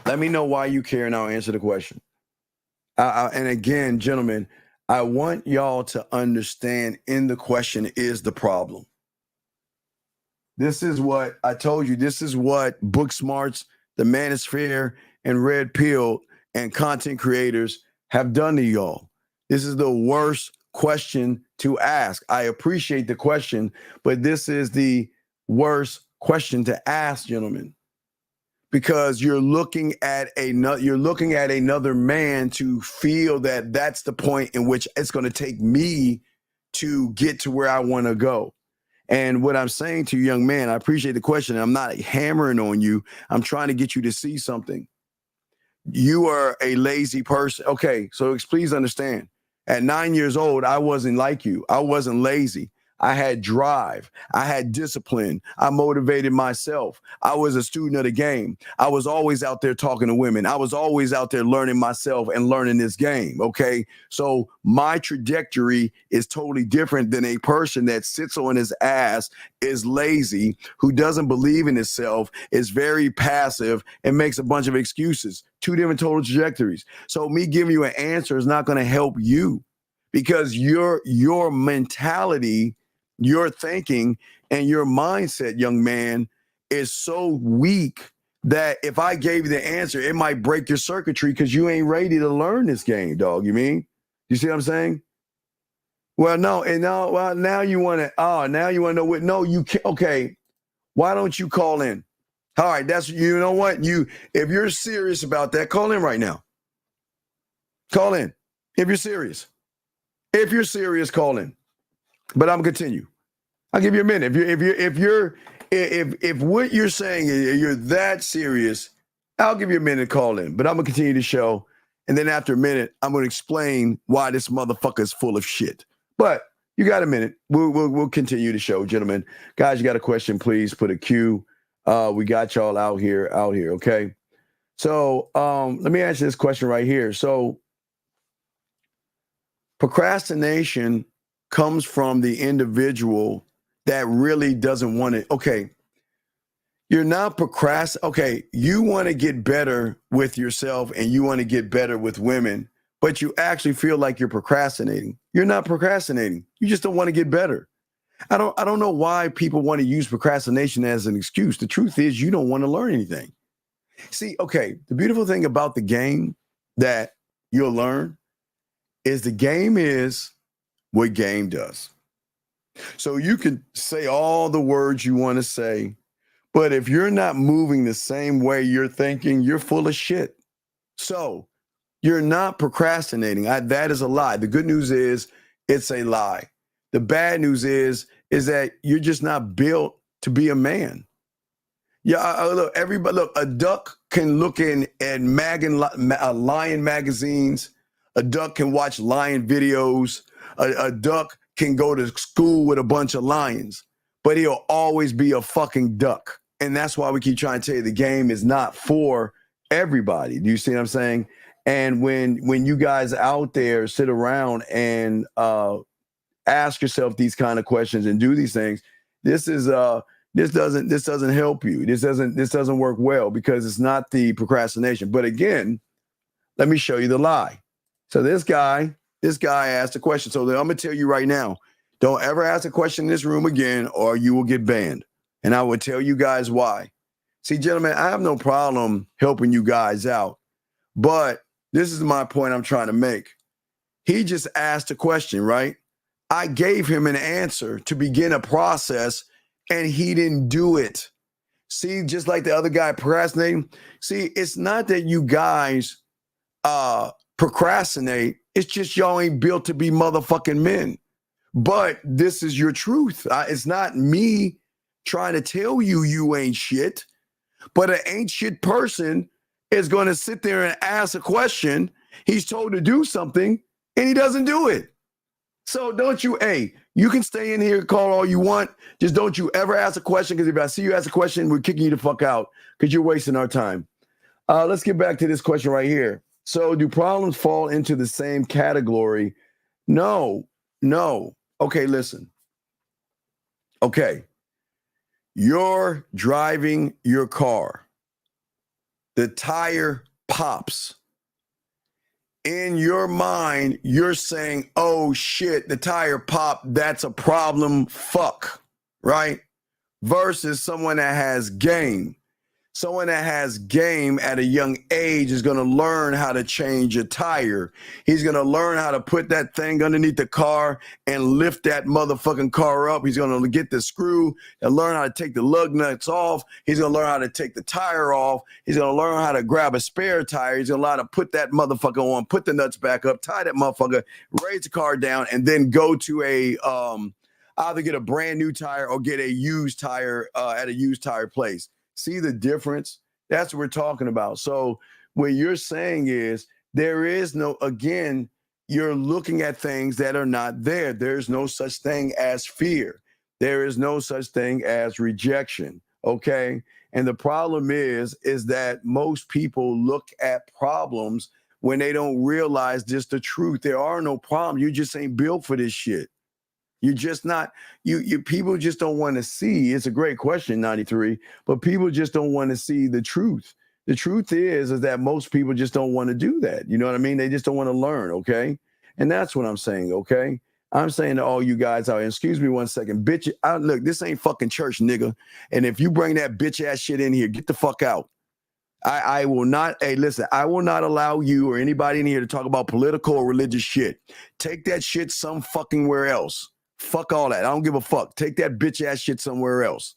Let me know why you care, and I'll answer the question. And again, gentlemen, I want y'all to understand in the question is the problem. This is what I told you. This is what Book Smarts, the Manosphere, and Red Pill and content creators have done to y'all. This is the worst question to ask. I appreciate the question, but this is the worst question to ask, gentlemen, because you're looking at another man to feel that that's the point in which it's going to take me to get to where I want to go. And what I'm saying to you, young man, I appreciate the question. I'm not hammering on you. I'm trying to get you to see something. You are a lazy person. Okay, so please understand. At 9 years old, I wasn't like you. I wasn't lazy. I had drive. I had discipline. I motivated myself. I was a student of the game. I was always out there talking to women. I was always out there learning myself and learning this game. Okay. So my trajectory is totally different than a person that sits on his ass, is lazy, who doesn't believe in himself, is very passive, and makes a bunch of excuses. Two different total trajectories. So me giving you an answer is not going to help you, because your mentality, your thinking, and your mindset, young man, is so weak that if I gave you the answer, it might break your circuitry because you ain't ready to learn this game, dog. You mean? You see what I'm saying? Well, no, and now you want to, now you want to know what? No, you can't. Okay, why don't you call in? All right, you know what? If you're serious about that, call in right now. Call in if you're serious. If you're serious, call in. But I'm gonna continue. I'll give you a minute. If what you're saying is you're that serious, I'll give you a minute to call in. But I'm gonna continue the show, and then after a minute, I'm gonna explain why this motherfucker is full of shit. But you got a minute. We'll continue the show, gentlemen. Guys, you got a question? Please put a Q. We got y'all out here. Okay. So let me answer this question right here. So procrastination comes from the individual that really doesn't want it. Okay. You're not procrastinating. Okay. You want to get better with yourself and you want to get better with women, but you actually feel like you're procrastinating. You're not procrastinating. You just don't want to get better. I don't know why people want to use procrastination as an excuse. The truth is you don't want to learn anything. See, okay, the beautiful thing about the game that you'll learn is the game is what game does. So you can say all the words you want to say, but if you're not moving the same way you're thinking, you're full of shit. So you're not procrastinating. That is a lie. The good news is it's a lie. The bad news is that you're just not built to be a man. Yeah, look, everybody, look, a duck can look in at lion magazines. A duck can watch lion videos. A duck can go to school with a bunch of lions, but he'll always be a fucking duck. And that's why we keep trying to tell you the game is not for everybody. Do you see what I'm saying? And when you guys out there sit around and ask yourself these kind of questions and do these things, this doesn't help you. This doesn't work well because it's not the procrastination. But again, let me show you the lie. So this guy asked a question. So I'm gonna tell you right now, don't ever ask a question in this room again or you will get banned. And I will tell you guys why. See, gentlemen, I have no problem helping you guys out, but this is my point I'm trying to make. He just asked a question, right? I gave him an answer to begin a process and he didn't do it. See, just like the other guy procrastinating. See, it's not that you guys procrastinate. It's just y'all ain't built to be motherfucking men. But this is your truth. It's not me trying to tell you you ain't shit. But an ain't shit person is going to sit there and ask a question. He's told to do something and he doesn't do it. So don't you, you can stay in here and call all you want. Just don't you ever ask a question, because if I see you ask a question, we're kicking you the fuck out because you're wasting our time. Let's get back to this question right here. So do problems fall into the same category? No. Okay, listen. Okay. You're driving your car. The tire pops. In your mind, you're saying, oh shit, the tire popped. That's a problem. Fuck. Right? Versus someone that has game. Someone that has game at a young age is going to learn how to change a tire. He's going to learn how to put that thing underneath the car and lift that motherfucking car up. He's going to get the screw and learn how to take the lug nuts off. He's going to learn how to take the tire off. He's going to learn how to grab a spare tire. He's going to learn how to put that motherfucker on, put the nuts back up, tie that motherfucker, raise the car down, and then go to either get a brand new tire or get a used tire at a used tire place. See the difference? That's what we're talking about. So what you're saying is there is no, again, you're looking at things that are not there. There's no such thing as fear. There is no such thing as rejection. Okay. And the problem is that most people look at problems when they don't realize just the truth. There are no problems. You just ain't built for this shit. You're just not, you people just don't want to see. It's a great question, 93, but people just don't want to see the truth. The truth is that most people just don't want to do that. You know what I mean? They just don't want to learn, okay? And that's what I'm saying, okay? I'm saying to all you guys out, and excuse me one second, bitch, look, this ain't fucking church, nigga. And if you bring that bitch ass shit in here, get the fuck out. I will not, hey, listen, I will not allow you or anybody in here to talk about political or religious shit. Take that shit some fucking where else. Fuck all that. I don't give a fuck. Take that bitch ass shit somewhere else.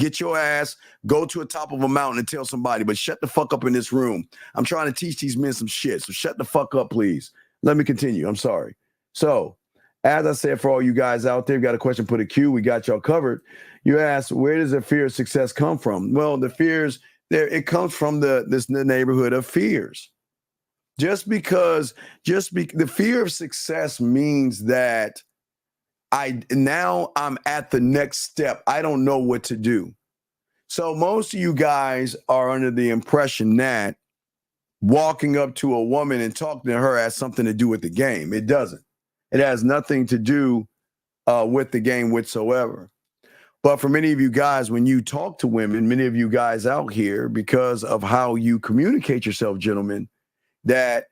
Get your ass, go to the top of a mountain and tell somebody, but shut the fuck up in this room. I'm trying to teach these men some shit, so shut the fuck up, please. Let me continue. I'm sorry. So, as I said, for all you guys out there, got a question, put a Q. We got y'all covered. You asked, where does the fear of success come from? Well, the fears, it comes from the neighborhood of fears. The fear of success means that I'm at the next step. I don't know what to do. So most of you guys are under the impression that walking up to a woman and talking to her has something to do with the game. It doesn't. It has nothing to do with the game whatsoever. But for many of you guys, when you talk to women, many of you guys out here, because of how you communicate yourself, gentlemen, that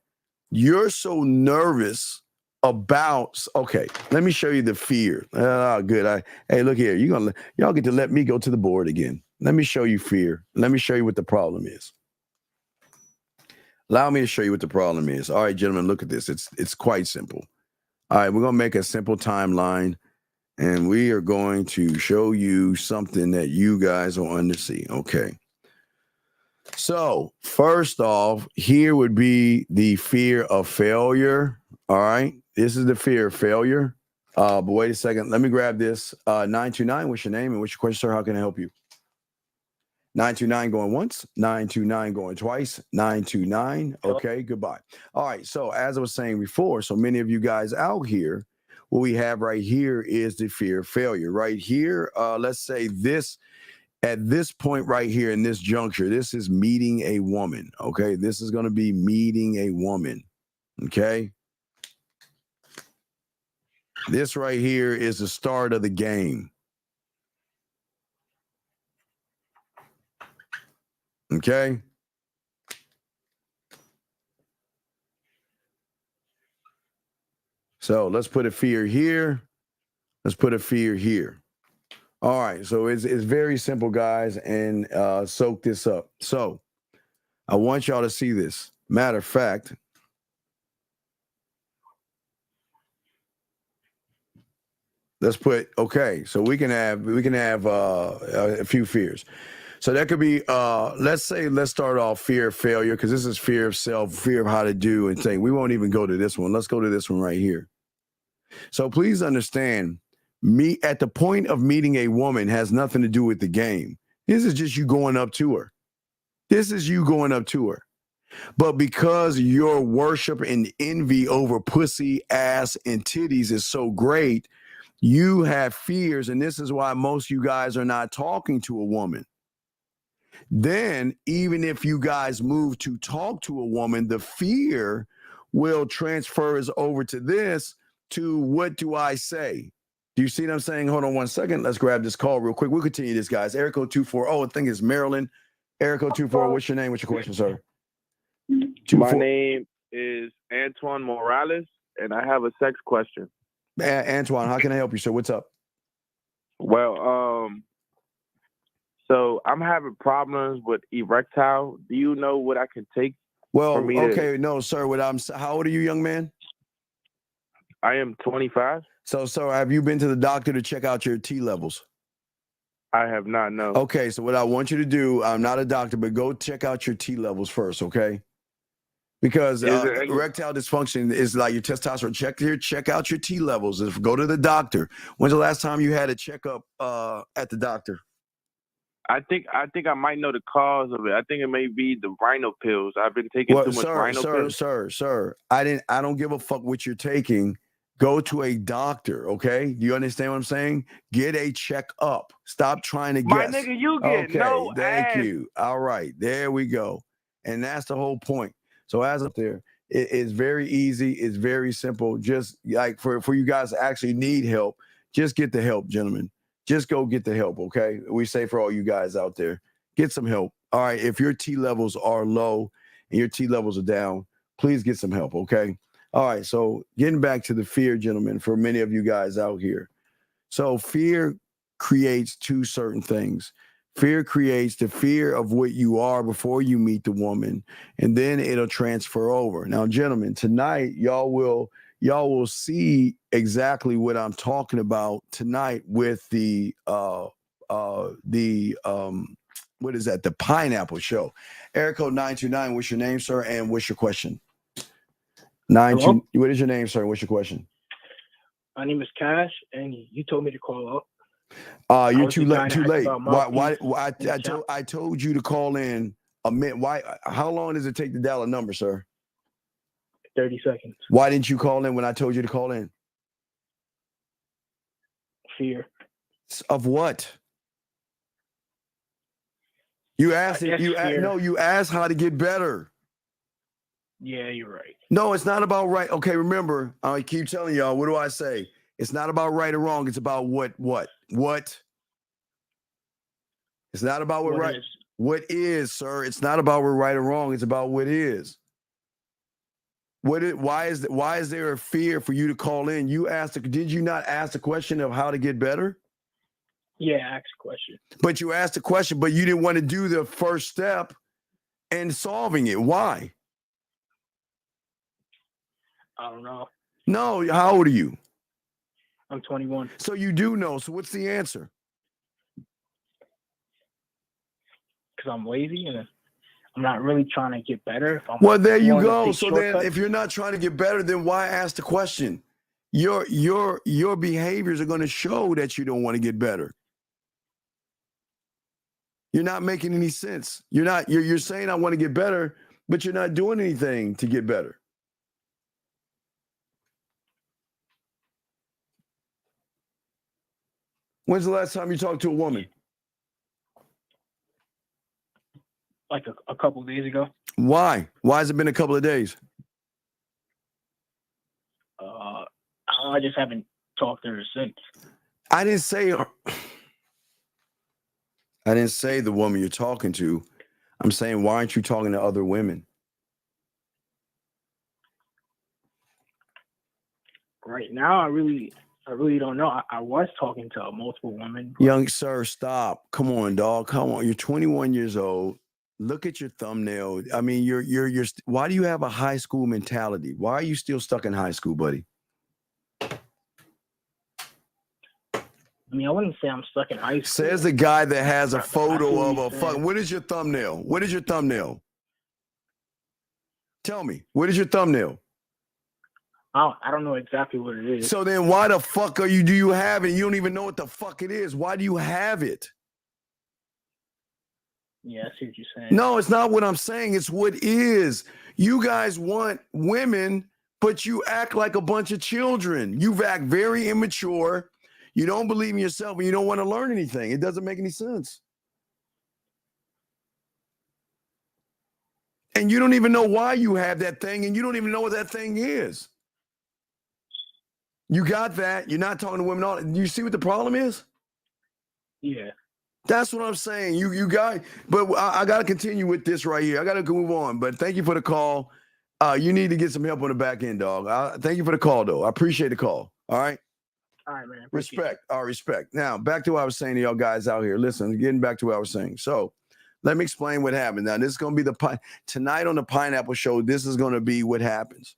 you're so nervous about, okay, let me show you the fear. Good. Hey, look here. Y'all get to let me go to the board again. Let me show you fear. Let me show you what the problem is. Allow me to show you what the problem is. All right, gentlemen, look at this. It's quite simple. All right, we're going to make a simple timeline, and we are going to show you something that you guys will understand. Okay. So first off, here would be the fear of failure. All right. This is the fear of failure. But wait a second. Let me grab this. 929, what's your name and what's your question, sir? How can I help you? 929 going once, 929 going twice, 929. Okay, goodbye. All right. So as I was saying before, so many of you guys out here, what we have right here is the fear of failure. Right here, let's say this, at this point right here in this juncture, this is meeting a woman. Okay, this is going to be meeting a woman. Okay. This right here is the start of the game. Okay. So let's put a fear here. Let's put a fear here. All right. So it's very simple, guys, and soak this up. So I want y'all to see this. Matter of fact, let's put, okay, so we can have a few fears. So that could be, let's start off fear of failure, because this is fear of self, fear of how to do and think. We won't even go to this one. Let's go to this one right here. So please understand, at the point of meeting a woman has nothing to do with the game. This is just you going up to her. This is you going up to her. But because your worship and envy over pussy, ass, and titties is so great, you have fears, and this is why most of you guys are not talking to a woman. Then, even if you guys move to talk to a woman, the fear will transfer us over to this, to what do I say? Do you see what I'm saying? Hold on one second. Let's grab this call real quick. We'll continue this, guys. Area code 240. I think it's Maryland. Area code 240. What's your name? What's your question, sir? My name is Antoine Morales, and I have a sex question. Antoine, how can I help you, sir? What's up? Well, so I'm having problems with erectile. Do you know what I can take? Well, okay, no, sir. How old are you, young man? I am 25. So, sir, have you been to the doctor to check out your T levels? I have not, no. Okay, so what I want you to do, I'm not a doctor, but go check out your T levels first, okay? Because erectile dysfunction is like your testosterone. Check out your T levels. Go to the doctor. When's the last time you had a checkup at the doctor? I think I might know the cause of it. I think it may be the rhino pills. I've been taking too much rhino pills. Sir. I don't give a fuck what you're taking. Go to a doctor, okay? Do you understand what I'm saying? Get a checkup. Stop trying to My guess. nigga, you get no thank ass. you. All right, there we go. And that's the whole point. So as up there, it's very easy. It's very simple. Just like for you guys to actually need help, just get the help, gentlemen. Just go get the help, okay? We say for all you guys out there, get some help. All right, if your T levels are low and your T levels are down, please get some help, okay? All right, so getting back to the fear, gentlemen, for many of you guys out here. So fear creates two certain things. Fear creates the fear of what you are before you meet the woman, and then it'll transfer over. Now, gentlemen, tonight y'all will see exactly what I'm talking about tonight with the what is that? The Pineapple Show. Area code 929. What's your name, sir? And what's your question? What is your name, sir? What's your question? My name is Cash, and you told me to call up. You're too late. Why I told you to call in a minute. Why? How long does it take to dial a number, sir? 30 seconds. Why didn't you call in when I told you to call in? Fear. Of what? You asked you asked how to get better. Yeah, you're right. No, it's not about right. Okay, remember, I keep telling y'all, what do I say? It's not about right or wrong. It's about what? It's not about what right. What is, sir? It's not about what right or wrong. It's about what is. Why is there a fear for you to call in? Did you not ask the question of how to get better? Yeah, I asked a question. But you asked the question, but you didn't want to do the first step in solving it. Why? I don't know. No, how old are you? I'm 21. So you do know. So what's the answer? Because I'm lazy and I'm not really trying to get better. Well, there you go. So then if you're not trying to get better, then why ask the question? Your behaviors are going to show that you don't want to get better. You're not making any sense. You're saying I want to get better, but you're not doing anything to get better. When's the last time you talked to a woman? Like a couple of days ago. Why? Why has it been a couple of days? I just haven't talked to her since. I didn't say the woman you're talking to. I'm saying, why aren't you talking to other women? Right now, I really don't know. I was talking to multiple women. Young sir, stop. Come on, dog. Come on. You're 21 years old. Look at your thumbnail. I mean, you're why do you have a high school mentality? Why are you still stuck in high school, buddy? I mean, I wouldn't say I'm stuck in high school. Says the guy that has a photo of a fuck. What is your thumbnail? What is your thumbnail? Tell me. What is your thumbnail? I don't know exactly what it is. So then why the fuck do you have it? You don't even know what the fuck it is. Why do you have it? Yeah, I see what you're saying. No, it's not what I'm saying. It's what is. You guys want women, but you act like a bunch of children. You act very immature. You don't believe in yourself and you don't want to learn anything. It doesn't make any sense. And you don't even know why you have that thing, and you don't even know what that thing is. You got that. You're not talking to women. You see what the problem is? Yeah. That's what I'm saying. You got, but I got to continue with this right here. I got to move on. But thank you for the call. You need to get some help on the back end, dog. Thank you for the call, though. I appreciate the call. All right. All right, man. Respect. Respect. Now, back to what I was saying to y'all guys out here. Listen, getting back to what I was saying. So let me explain what happened. Now, this is going to be tonight on the Pineapple Show. This is going to be what happens.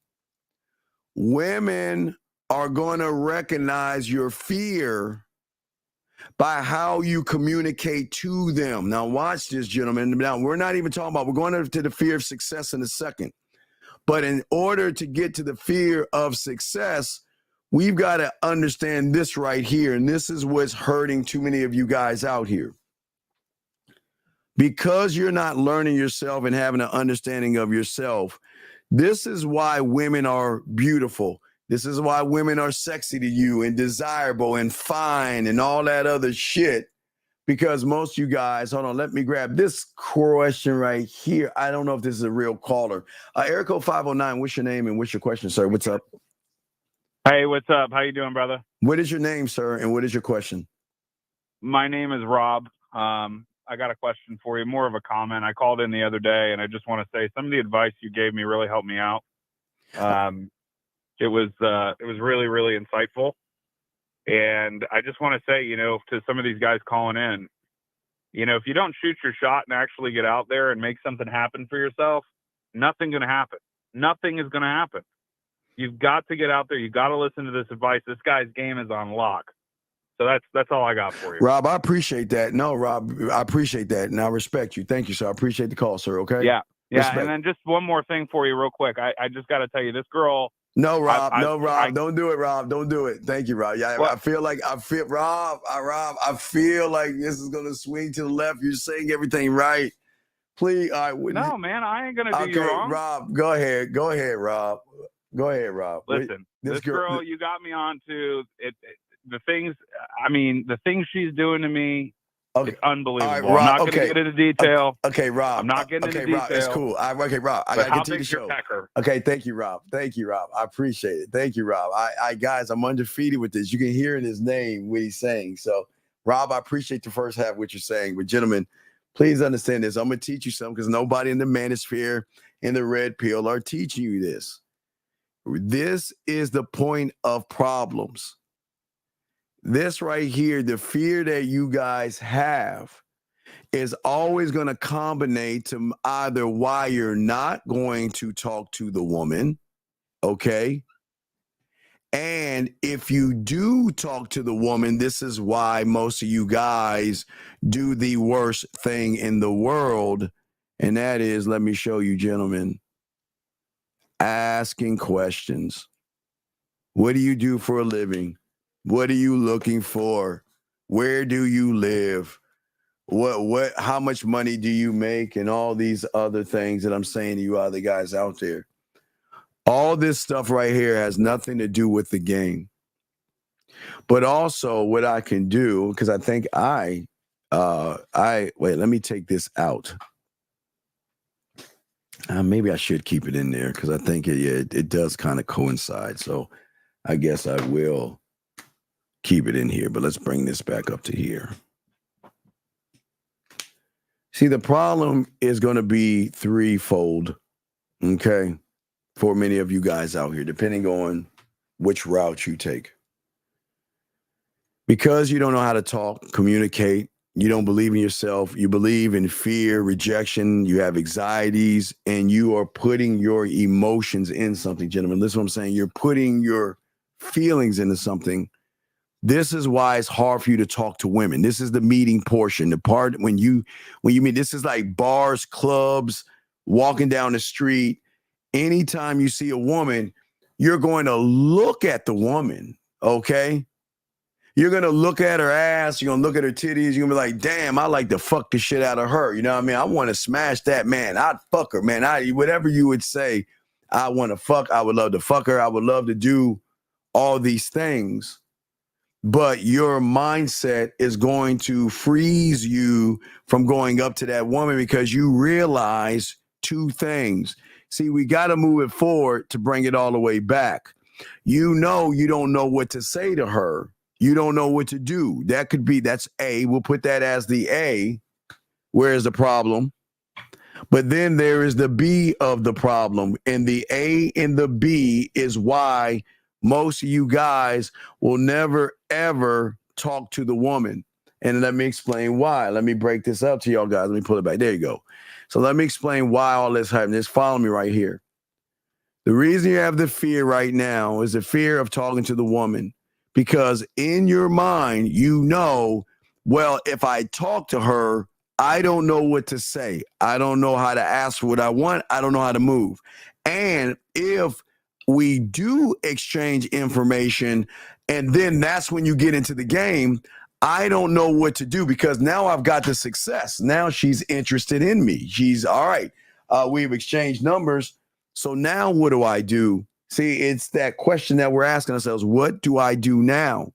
Women are going to recognize your fear by how you communicate to them. Now, watch this, gentlemen. Now, we're not even talking about, we're going to the fear of success in a second. But in order to get to the fear of success, we've got to understand this right here. And this is what's hurting too many of you guys out here. because you're not learning yourself and having an understanding of yourself. This is why women are beautiful. This is why women are sexy to you and desirable and fine and all that other shit. Because most of you guys, hold on, let me grab this question right here. I don't know if this is a real caller. Eric 509, what's your name and what's your question, sir? What's up? Hey, what's up? How you doing, brother? What is your name, sir, and what is your question? My name is Rob. I got a question for you, more of a comment. I called in the other day, and I just want to say some of the advice you gave me really helped me out. It was really, really insightful. And I just want to say, to some of these guys calling in, if you don't shoot your shot and actually get out there and make something happen for yourself, nothing's going to happen. Nothing is going to happen. You've got to get out there. You've got to listen to this advice. This guy's game is on lock. So that's all I got for you. Rob, I appreciate that. No, Rob, I appreciate that. And I respect you. Thank you, sir. I appreciate the call, sir. Okay? Yeah. Respect. And then just one more thing for you real quick. I just got to tell you, this girl. No, Rob. Don't do it, Rob. Don't do it. Thank you, Rob. Yeah, I feel like Rob, I feel like this is going to swing to the left. You're saying everything right. Please. No, man, I ain't going to do you wrong. Rob, go ahead. Go ahead, Rob. Listen, this girl you got me on to the things she's doing to me, it's unbelievable. Right, Rob, I'm not going to get into detail. Okay, Rob. I'm not getting into detail. Rob, it's cool. Okay, Rob. I got to continue the show. Okay, thank you, Rob. I appreciate it. Thank you, Rob. Guys, I'm undefeated with this. You can hear in his name what he's saying. So, Rob, I appreciate the first half of what you're saying. But, gentlemen, please understand this. I'm going to teach you something because nobody in the manosphere and the red pill are teaching you this. This is the point of problems. This right here, the fear that you guys have is always going to combine to either why you're not going to talk to the woman, okay? And if you do talk to the woman, this is why most of you guys do the worst thing in the world, and that is, let me show you, gentlemen, asking questions. What do you do for a living? What are you looking for? Where do you live? How much money do you make? And all these other things that I'm saying to you other guys out there. All this stuff right here has nothing to do with the game. But also what I can do, because I think wait, let me take this out. Maybe I should keep it in there because I think it does kind of coincide. So I guess I will keep it in here, but let's bring this back up to here. See, the problem is going to be threefold, okay, for many of you guys out here, depending on which route you take. Because you don't know how to talk, communicate, you don't believe in yourself, you believe in fear, rejection, you have anxieties, and you are putting your emotions in something, gentlemen. Listen to what I'm saying. You're putting your feelings into something. This is why it's hard for you to talk to women. This is the meeting portion, the part when you meet. This is like bars, clubs, walking down the street. Anytime you see a woman, you're going to look at the woman, okay? You're going to look at her ass. You're going to look at her titties. You're going to be like, damn, I like to fuck the shit out of her. You know what I mean? I want to smash that, man. I'd fuck her, man. Whatever you would say, I want to fuck. I would love to fuck her. I would love to do all these things. But your mindset is going to freeze you from going up to that woman because you realize two things. See, we got to move it forward to bring it all the way back. You don't know what to say to her. You don't know what to do. That's A. We'll put that as the A. Where's the problem? But then there is the B of the problem. And the A and the B is why most of you guys will never, ever talk to the woman. And let me explain why. Let me break this up to y'all guys. Let me pull it back. There you go. So let me explain why all this happened. Just follow me right here. The reason you have the fear right now is the fear of talking to the woman. Because in your mind, well, if I talk to her, I don't know what to say. I don't know how to ask for what I want. I don't know how to move. And if we do exchange information, and then that's when you get into the game, I don't know what to do because now I've got the success. Now she's interested in me. She's all right. We've exchanged numbers. So now what do I do? See, it's that question that we're asking ourselves. What do I do now?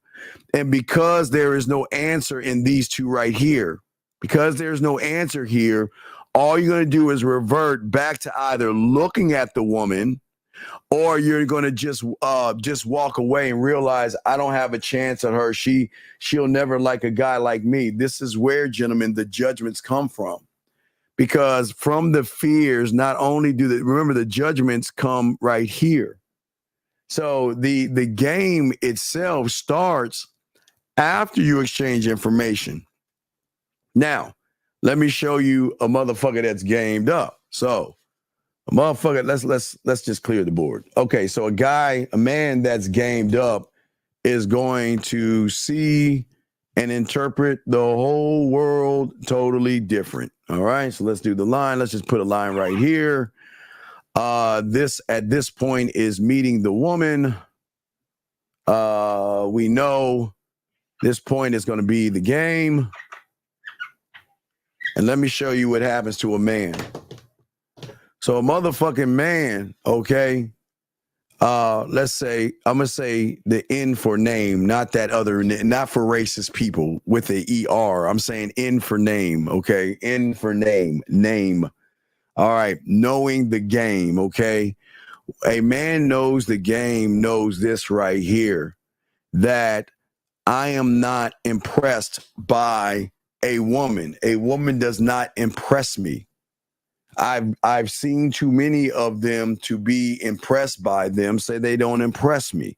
And because there is no answer in these two right here, because there's no answer here, all you're going to do is revert back to either looking at the woman or you're going to just walk away and realize I don't have a chance at her. She'll never like a guy like me. This is where, gentlemen, the judgments come from. Because from the fears, not only remember the judgments come right here. So the game itself starts after you exchange information. Now, let me show you a motherfucker that's gamed up. So, a motherfucker, let's just clear the board. Okay, so a man that's gamed up is going to see and interpret the whole world totally different. All right, so let's do the line. Let's just put a line right here. This at this point is meeting the woman. We know this point is going to be the game. And let me show you what happens to a man. So a motherfucking man, okay, let's say, I'm going to say the N for name, not that other, not for racist people with the ER. I'm saying N for name, okay? N for name. All right, knowing the game, okay? A man knows the game, knows this right here, that I am not impressed by a woman. A woman does not impress me. I've seen too many of them to be impressed by them, say they don't impress me.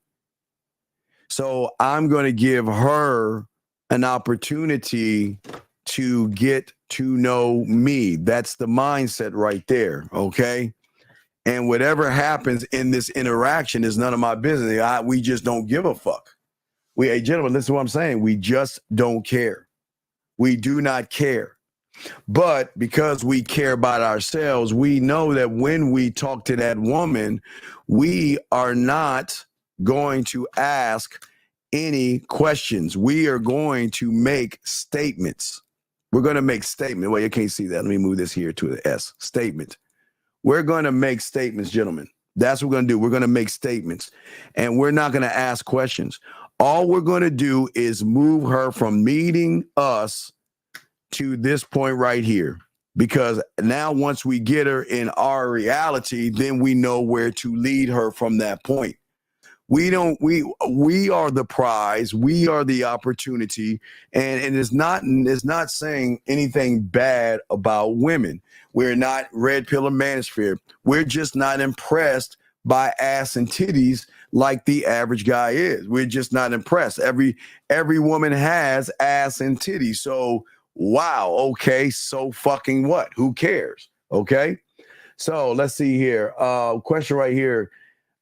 So I'm going to give her an opportunity to get to know me. That's the mindset right there, okay? And whatever happens in this interaction is none of my business. We just don't give a fuck. Hey, gentlemen, listen to what I'm saying. We just don't care. We do not care. But because we care about ourselves, we know that when we talk to that woman, we are not going to ask any questions. We are going to make statements. We're going to make statements. Well, you can't see that. Let me move this here to the S. Statement. We're going to make statements, gentlemen. That's what we're going to do. We're going to make statements. And we're not going to ask questions. All we're going to do is move her from meeting us to this point right here, because now once we get her in our reality, then we know where to lead her from that point. We are the prize, we are the opportunity, and it's not saying anything bad about women. We're not red pill or manosphere. We're just not impressed by ass and titties like the average guy is. We're just not impressed. Every woman has ass and titties. So wow, okay, so fucking what? Who cares? Okay, so let's see here. Question right here.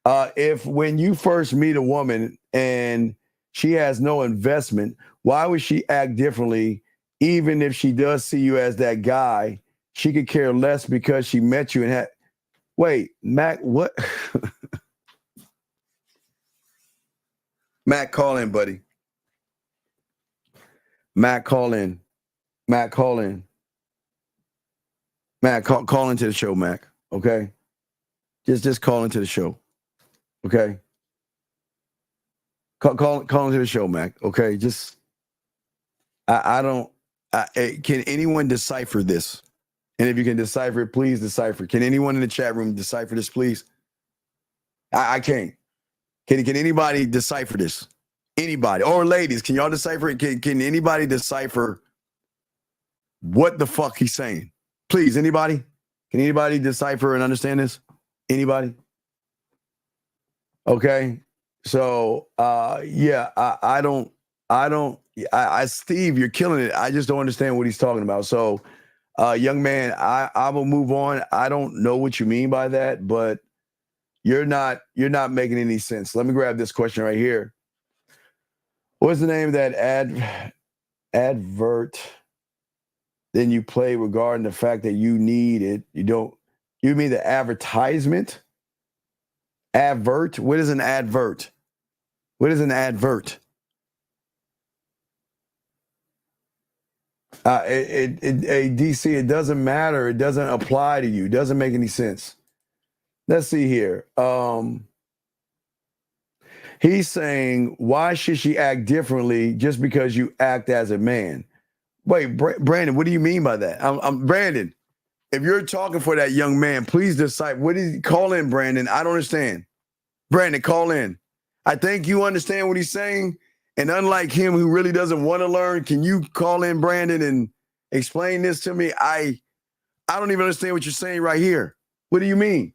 If when you first meet a woman and she has no investment, why would she act differently even if she does see you as that guy? She could care less because she met you and had... Wait, Mac, what? Mac, call in, buddy. Mac, call in. Mac, call in. Mac, call into the show, Mac. Okay? Just call into the show. Okay? Call into the show, Mac. Okay? Just can anyone decipher this? And if you can decipher it, please decipher. Can anyone in the chat room decipher this, please? I can't. Can anybody decipher this? Anybody? Or ladies, can y'all decipher it? Can anybody decipher what the fuck he's saying? Please, anybody? Can anybody decipher and understand this? Anybody? Okay. So, yeah, Steve, you're killing it. I just don't understand what he's talking about. So, young man, I will move on. I don't know what you mean by that, but you're not making any sense. Let me grab this question right here. What's the name of that advert? Then you play regarding the fact that you need it. You mean the advertisement? Advert? What is an advert? What is an advert? DC, it doesn't matter. It doesn't apply to you. It doesn't make any sense. Let's see here. He's saying, why should she act differently just because you act as a man? Wait, Brandon, what do you mean by that? I'm Brandon. If you're talking for that young man, please decide. What is call in, Brandon? I don't understand. Brandon, call in. I think you understand what he's saying. And unlike him, who really doesn't want to learn, can you call in, Brandon, and explain this to me? I don't even understand what you're saying right here. What do you mean?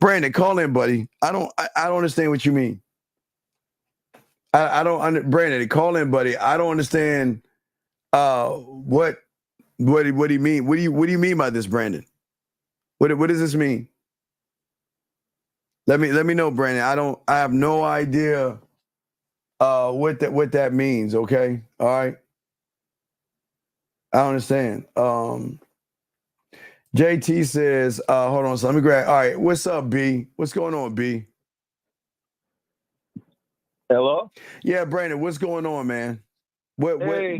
Brandon, call in, buddy. I don't understand what you mean. Brandon, call in, buddy. I don't understand what do you mean? What do you mean by this, Brandon? What does this mean? Let me know, Brandon. I have no idea what that means, okay? All right. I understand. JT says, hold on, so let me grab. All right, what's up, B? What's going on, B? Hello? Yeah, Brandon, what's going on, man? What the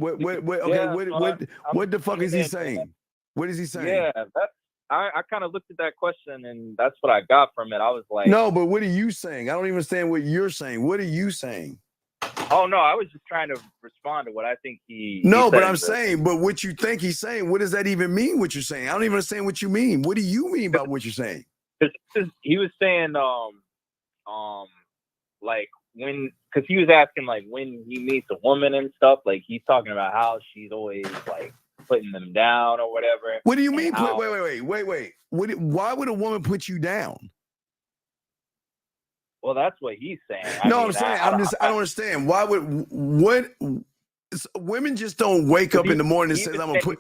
fuck is he saying? What is he saying? Yeah, I kind of looked at that question and that's what I got from it. I was like, no, but what are you saying? I don't even understand what you're saying. What are you saying? Oh no, I was just trying to respond to what I think but I'm saying, but what you think he's saying, what does that even mean? What you're saying? I don't even understand what you mean. What do you mean by what you're saying? He was saying, like because he was asking like when he meets a woman and stuff, like he's talking about how she's always like putting them down or whatever. What do you mean? Wait. Why would a woman put you down? Well, that's what he's saying. I don't understand. Why would women just don't wake up in the morning and say, I'm gonna put.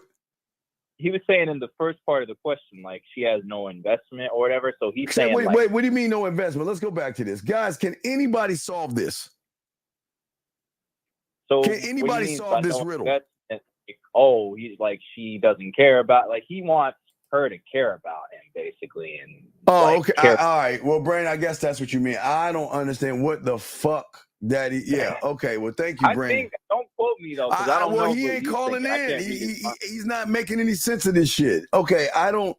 He was saying in the first part of the question, like she has no investment or whatever. So he's saying, wait, what do you mean no investment? Let's go back to this, guys. Can anybody solve this? So can anybody solve this riddle? She doesn't care about. Like he wants her to care about him, basically. And okay, all right. Well, Brandon, I guess that's what you mean. I don't understand what the fuck that he. Yeah. Okay. Well, thank you, Brandon. Don't quote me though, because I don't know. Well, he ain't calling in. He's not making any sense of this shit. Okay, I don't.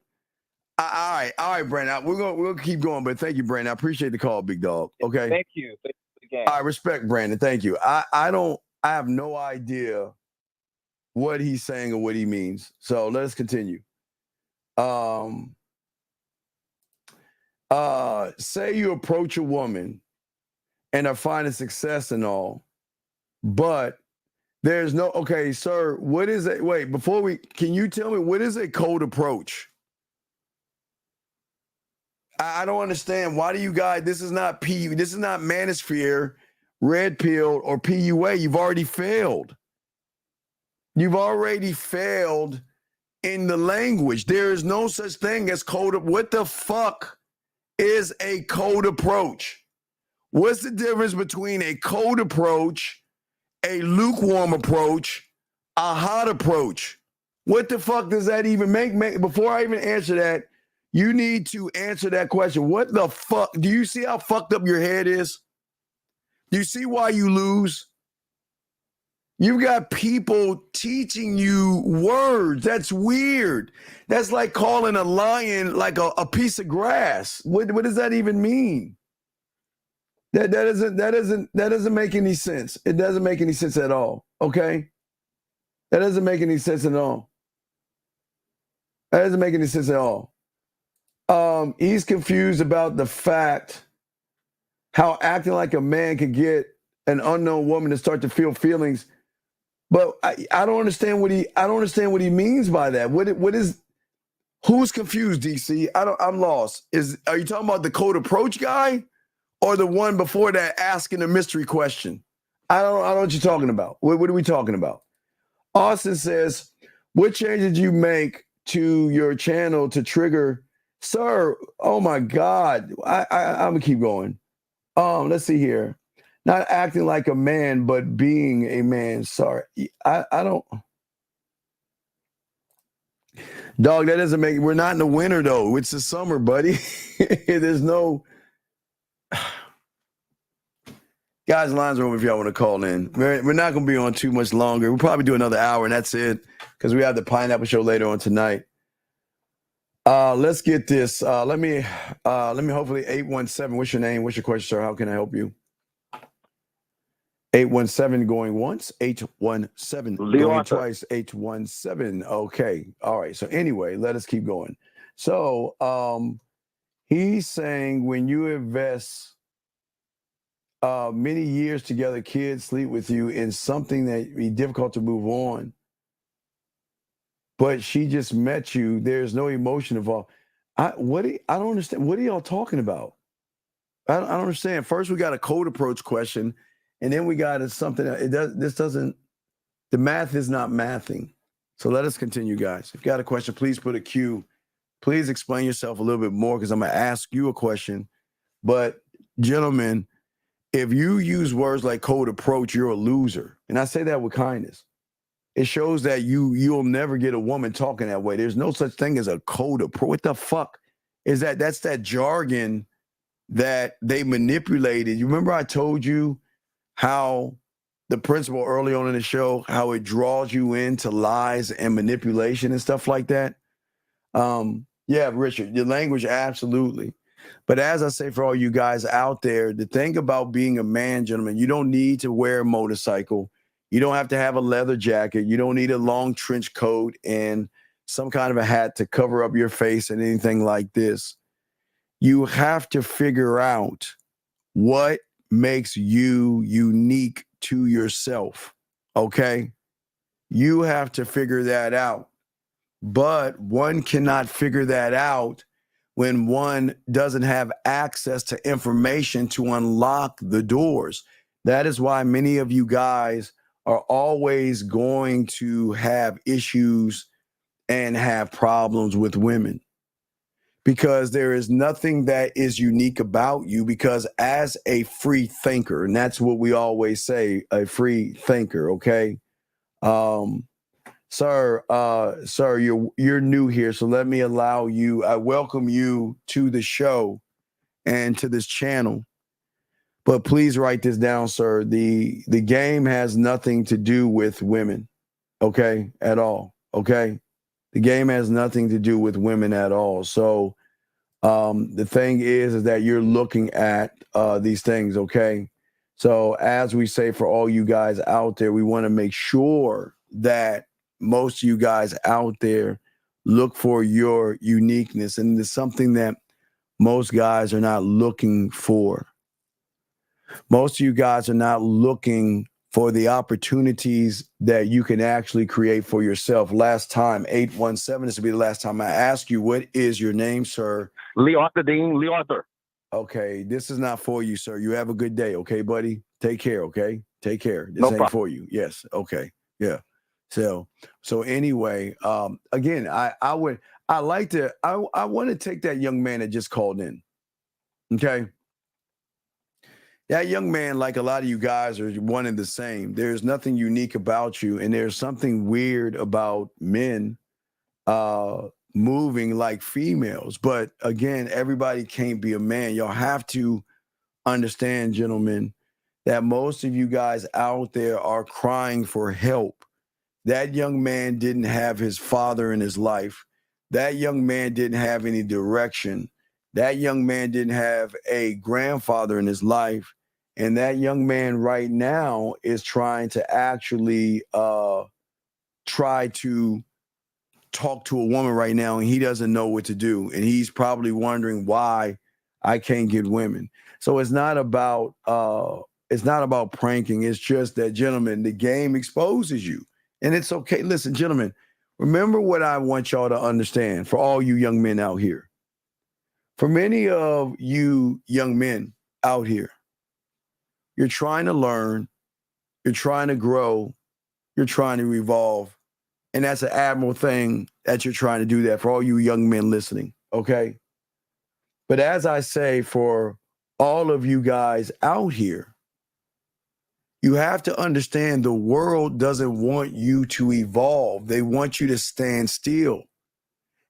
All right, Brandon. We'll keep going, but thank you, Brandon. I appreciate the call, big dog. Okay. Thank you. I respect Brandon. Thank you. I have no idea what he's saying or what he means. So let's continue. Say you approach a woman and are finding success and all, but there's no, okay, sir, what is it? Wait, can you tell me what is a cold approach? I don't understand. Why do you guys, this is not manosphere, red pill, or PUA. You've already failed. You've already failed in the language. There is no such thing as code. What the fuck is a cold approach? What's the difference between a cold approach, a lukewarm approach, a hot approach? What the fuck does that even make? Before I even answer that, you need to answer that question. What the fuck? Do you see how fucked up your head is? Do you see why you lose? You've got people teaching you words. That's weird. That's like calling a lion like a piece of grass. What does that even mean? That doesn't make any sense. It doesn't make any sense at all. Okay? That doesn't make any sense at all. That doesn't make any sense at all. He's confused about the fact how acting like a man could get an unknown woman to start to feel feelings. But I don't understand what he means by that. Who's confused, DC? I'm lost. Are you talking about the cold approach guy or the one before that asking a mystery question? I don't know what you're talking about. What are we talking about? Austin says, what change did you make to your channel to trigger? Sir, oh my God. I'm gonna keep going. Let's see here. Not acting like a man, but being a man. Sorry. I don't. Dog, that doesn't make. We're not in the winter, though. It's the summer, buddy. There's no. Guys, lines are open if y'all want to call in. We're not going to be on too much longer. We'll probably do another hour, and that's it, because we have the Pineapple Show later on tonight. Let's get this. Let me hopefully 817. What's your name? What's your question, sir? How can I help you? 817 going once, 817 going Arthur. twice, 817. Okay. All right. So anyway, let us keep going. So he's saying when you invest many years together, kids sleep with you in something that be difficult to move on, but she just met you, there's no emotion involved. I don't understand. What are y'all talking about? I don't understand. First, we got a cold approach question, and then we got something. The math is not mathing. So let us continue, guys. If you got a question, please put a Q. Please explain yourself a little bit more, because I'm going to ask you a question. But gentlemen, if you use words like cold approach, you're a loser. And I say that with kindness. It shows that you'll never get a woman talking that way. There's no such thing as a cold approach. What the fuck is that? That's that jargon that they manipulated. You remember I told you how the principle early on in the show, how it draws you into lies and manipulation and stuff like that? Yeah, Richard, your language, absolutely. But as I say, for all you guys out there, the thing about being a man, gentlemen, you don't need to wear a motorcycle. You don't have to have a leather jacket. You don't need a long trench coat and some kind of a hat to cover up your face and anything like this. You have to figure out what makes you unique to yourself, okay? You have to figure that out. But one cannot figure that out when one doesn't have access to information to unlock the doors. That is why many of you guys are always going to have issues and have problems with women, because there is nothing that is unique about you. Because as a free thinker, and that's what we always say, a free thinker, okay? Sir, you're new here, so let me allow you. I welcome you to the show and to this channel. But please write this down, sir. The game has nothing to do with women, okay, at all, okay? The game has nothing to do with women at all. So the thing is that you're looking at these things, okay? So as we say, for all you guys out there, we want to make sure that most of you guys out there look for your uniqueness. And it's something that most guys are not looking for. Most of you guys are not looking for the opportunities that you can actually create for yourself. Last time, 817, this will be the last time I ask you, what is your name, sir? Lee Arthur, Dean. Lee Arthur. Okay, this is not for you, sir. You have a good day, okay, buddy? Take care, okay? Take care. This No ain't problem. for you. Yes, okay, yeah. So anyway, again, I want to take that young man that just called in. Okay. That young man, like a lot of you guys, are one and the same. There's nothing unique about you, and there's something weird about men moving like females. But again, everybody can't be a man. Y'all have to understand, gentlemen, that most of you guys out there are crying for help. That young man didn't have his father in his life. That young man didn't have any direction. That young man didn't have a grandfather in his life. And that young man right now is trying to actually try to talk to a woman right now, and he doesn't know what to do. And he's probably wondering why I can't get women. So it's not about pranking. It's just that, gentlemen, the game exposes you. And it's okay. Listen, gentlemen, remember what I want y'all to understand, for all you young men out here. For many of you young men out here, you're trying to learn, you're trying to grow, you're trying to evolve. And that's an admirable thing that you're trying to do that, for all you young men listening, okay? But as I say, for all of you guys out here, you have to understand the world doesn't want you to evolve. They want you to stand still.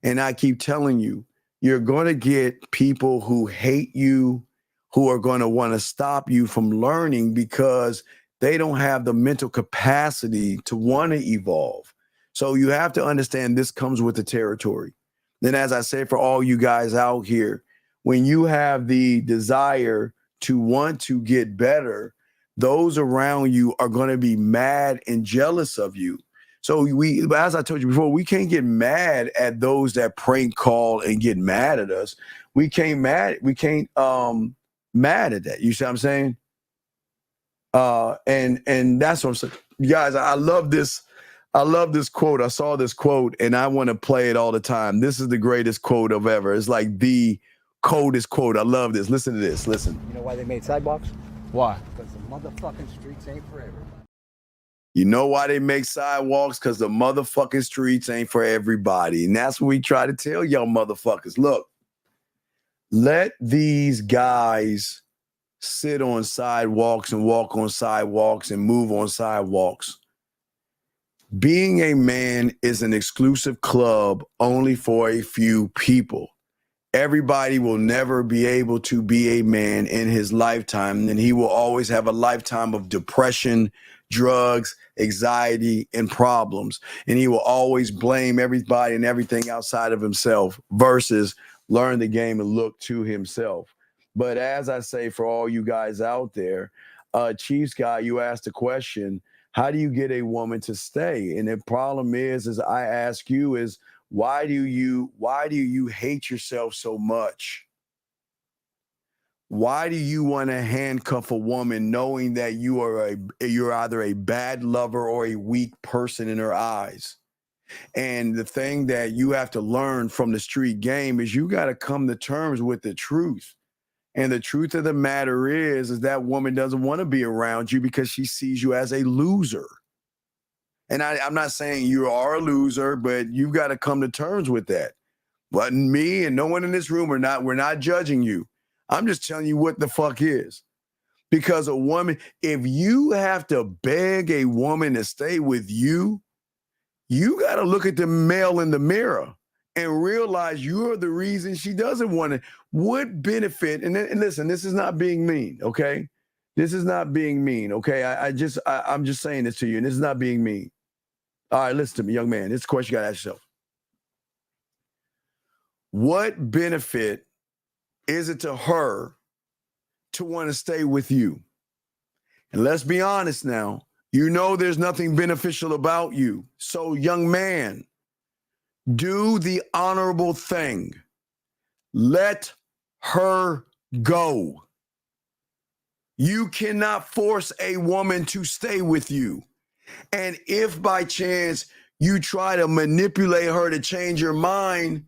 And I keep telling you, you're going to get people who hate you, who are going to want to stop you from learning because they don't have the mental capacity to want to evolve. So you have to understand this comes with the territory. Then, as I say, for all you guys out here, when you have the desire to want to get better, those around you are going to be mad and jealous of you. So as I told you before, we can't get mad at those that prank call and get mad at us. We can't mad at that. You see what I'm saying? And that's what I'm saying. Guys, I love this. I love this quote. I saw this quote and I want to play it all the time. This is the greatest quote of ever. It's like the coldest quote. I love this. Listen to this. Listen. You know why they made sidewalks? Why? Because the motherfucking streets ain't for everybody. You know why they make sidewalks? Because the motherfucking streets ain't for everybody. And that's what we try to tell y'all motherfuckers. Look, let these guys sit on sidewalks and walk on sidewalks and move on sidewalks. Being a man is an exclusive club only for a few people. Everybody will never be able to be a man in his lifetime, and he will always have a lifetime of depression, drugs, anxiety, and problems. And he will always blame everybody and everything outside of himself versus learn the game and look to himself. But as I say, for all you guys out there, Chiefs guy, you asked the question, how do you get a woman to stay? And the problem is I ask you is, why do you hate yourself so much? Why do you want to handcuff a woman knowing that you're either a bad lover or a weak person in her eyes? And the thing that you have to learn from the street game is you got to come to terms with the truth. And the truth of the matter is that woman doesn't want to be around you because she sees you as a loser. And I'm not saying you are a loser, but you've got to come to terms with that. But me and no one in this room we're not judging you. I'm just telling you what the fuck is. Because a woman, if you have to beg a woman to stay with you, you got to look at the male in the mirror and realize you're the reason she doesn't want to. What benefit, and listen, this is not being mean, okay? This is not being mean, okay? I'm just saying this to you, and this is not being mean. All right, listen to me, young man. This is a question you got to ask yourself. What benefit is it to her to want to stay with you? And let's be honest now. You know there's nothing beneficial about you. So, young man, do the honorable thing. Let her go. You cannot force a woman to stay with you. And if by chance you try to manipulate her to change your mind,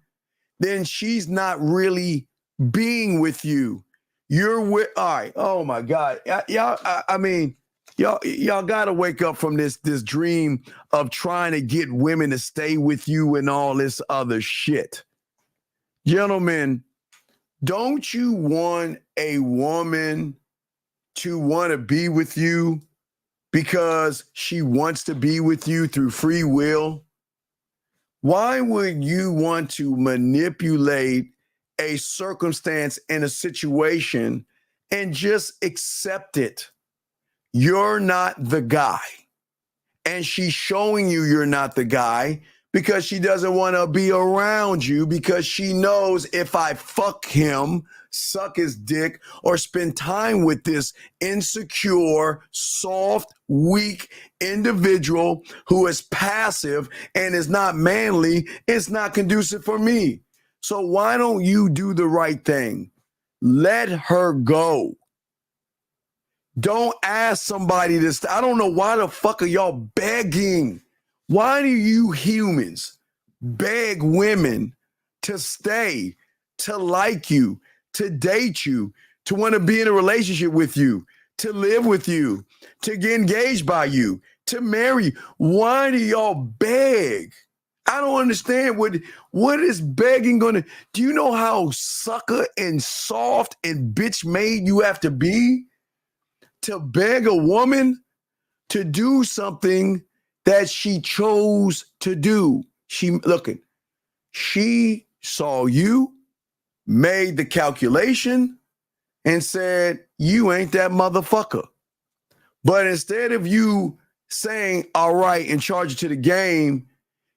then she's not really being with you. You're with, all right, oh my God. Y'all got to wake up from this dream of trying to get women to stay with you and all this other shit. Gentlemen, don't you want a woman to want to be with you because she wants to be with you through free will? Why would you want to manipulate a circumstance in a situation and just accept it? You're not the guy. And she's showing you you're not the guy because she doesn't want to be around you because she knows if I fuck him, suck his dick, or spend time with this insecure, soft, weak individual who is passive and is not manly, it's not conducive for me. So why don't you do the right thing? Let her go. Don't ask somebody this. I don't know why the fuck are y'all begging? Why do you humans beg women to stay, to like you, to date you, to want to be in a relationship with you, to live with you, to get engaged by you, to marry you? Why do y'all beg? I don't understand what is begging gonna. Do you know how sucker and soft and bitch made you have to be to beg a woman to do something that she chose to do? She saw you, made the calculation, and said, you ain't that motherfucker. But instead of you saying, all right, and charge it to the game,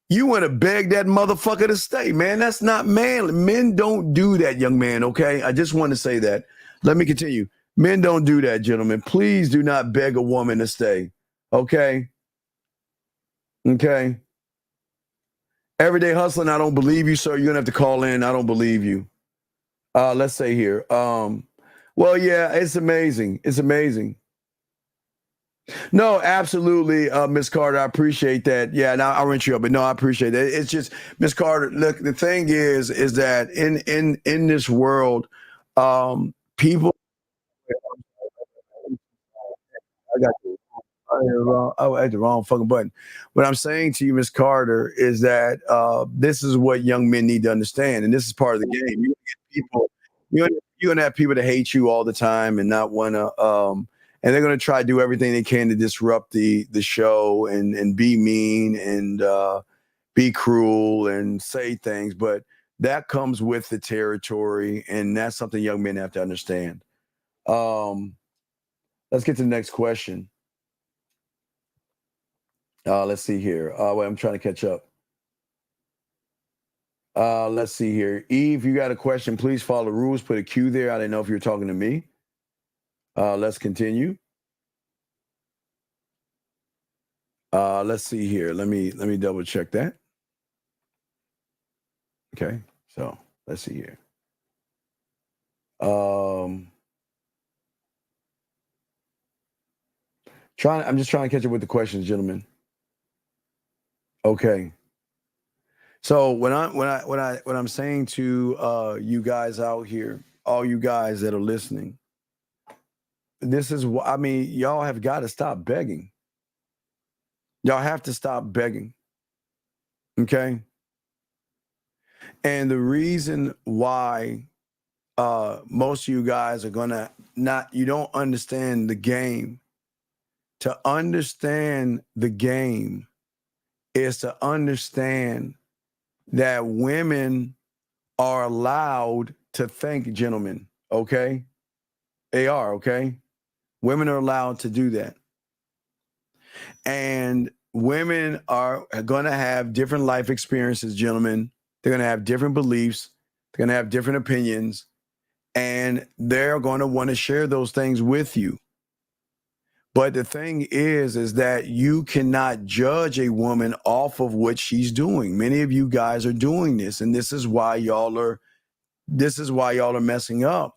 you want to beg that motherfucker to stay, man. That's not manly. Men don't do that, young man, okay? I just want to say that. Let me continue. Men don't do that, gentlemen. Please do not beg a woman to stay, okay? Okay? Everyday hustling, I don't believe you, sir. You're going to have to call in. I don't believe you. Let's say here. Well, yeah, it's amazing. It's amazing. No, absolutely, Miss Carter. I appreciate that. Yeah, now I'll rent you up, but no, I appreciate that. It's just, Miss Carter. Look, the thing is that in this world, people. I got you. I had the wrong fucking button. What I'm saying to you, Miss Carter, is that this is what young men need to understand, and this is part of the game. You get people, you're gonna have people that hate you all the time and not wanna, and they're gonna try to do everything they can to disrupt the show and be mean and be cruel and say things, but that comes with the territory, and that's something young men have to understand. Let's get to the next question. Let's see here. Wait, I'm trying to catch up. Let's see here. Eve, you got a question, please follow the rules. Put a Q there. I didn't know if you were talking to me. Let's continue. Let's see here. Let me double check that. Okay, so let's see here. I'm just trying to catch up with the questions, gentlemen. Okay. So when I'm saying to you guys out here, all you guys that are listening, this is what I mean. Y'all have got to stop begging. Y'all have to stop begging. Okay. And the reason why most of you guys are gonna you don't understand the game. To understand the game is to understand that women are allowed to think, gentlemen, okay? They are, okay? Women are allowed to do that. And women are going to have different life experiences, gentlemen. They're going to have different beliefs. They're going to have different opinions. And they're going to want to share those things with you. But the thing is that you cannot judge a woman off of what she's doing. Many of you guys are doing this, and this is why y'all are messing up.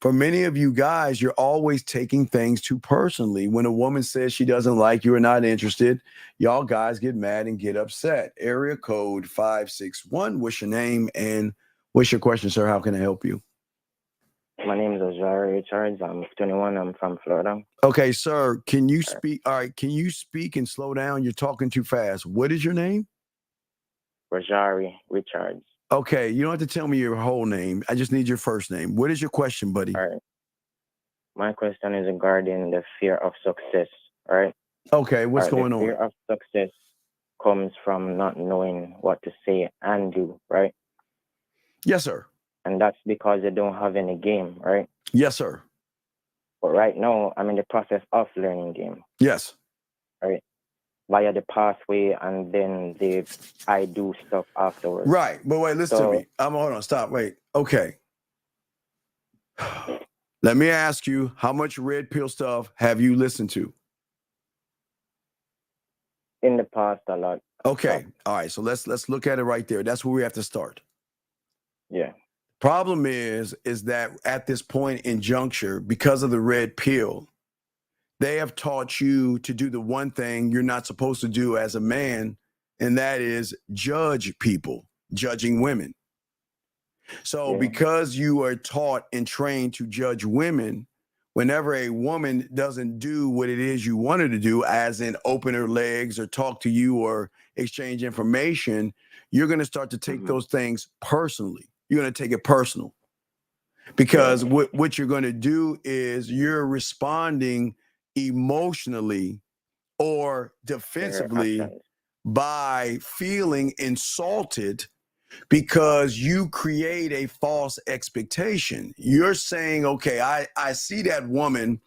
For many of you guys, you're always taking things too personally. When a woman says she doesn't like you or not interested, y'all guys get mad and get upset. Area code 561. What's your name and what's your question, sir? How can I help you? My name is Ojari Richards. I'm 21. I'm from Florida. Okay, sir, can you speak? All right, can you speak and slow down? You're talking too fast. What is your name? Rajari Richards. Okay, you don't have to tell me your whole name. I just need your first name. What is your question, buddy? All right. My question is regarding the fear of success, all right? Okay, what's going on? The fear of success comes from not knowing what to say and do, right? Yes, sir. And that's because they don't have any game, right? Yes, sir. But right now, I'm in the process of learning game. Yes. Right? Via the pathway and then I do stuff afterwards. Right. But wait, listen to me. Hold on, stop. Wait. Okay. Let me ask you, how much red pill stuff have you listened to? In the past, a lot. Okay. All right. So let's look at it right there. That's where we have to start. Yeah. Problem is that at this point in juncture, because of the red pill, they have taught you to do the one thing you're not supposed to do as a man, and that is judge people, judging women. So because you are taught and trained to judge women, whenever a woman doesn't do what it is you want her to do, as in open her legs or talk to you or exchange information, you're going to start to take those things personally. You're going to take it personal. Because what you're going to do is you're responding emotionally or defensively by feeling insulted because you create a false expectation. You're saying, okay, I see that woman,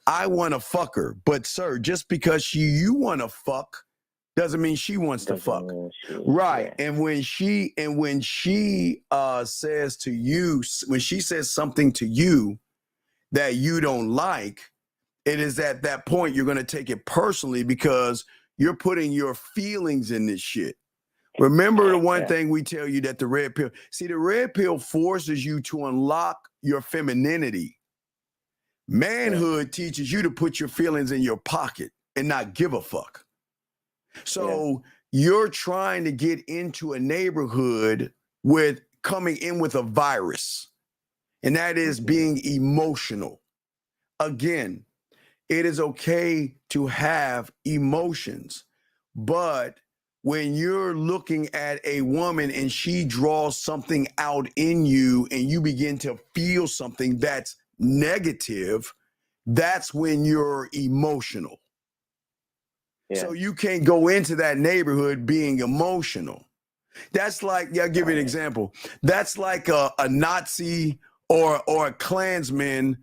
I want to fuck her. But sir, just because you want to fuck doesn't mean she wants to fuck. Right. Yeah. And when she says to you, when she says something to you that you don't like, it is at that point you're going to take it personally because you're putting your feelings in this shit. Remember the one thing we tell you, that the red pill, the red pill forces you to unlock your femininity. Manhood teaches you to put your feelings in your pocket and not give a fuck. So you're trying to get into a neighborhood with coming in with a virus, and that is being emotional. Again, it is okay to have emotions, but when you're looking at a woman and she draws something out in you and you begin to feel something that's negative, that's when you're emotional. Yeah. So you can't go into that neighborhood being emotional. That's like, I'll give you an example. That's like a Nazi or a Klansman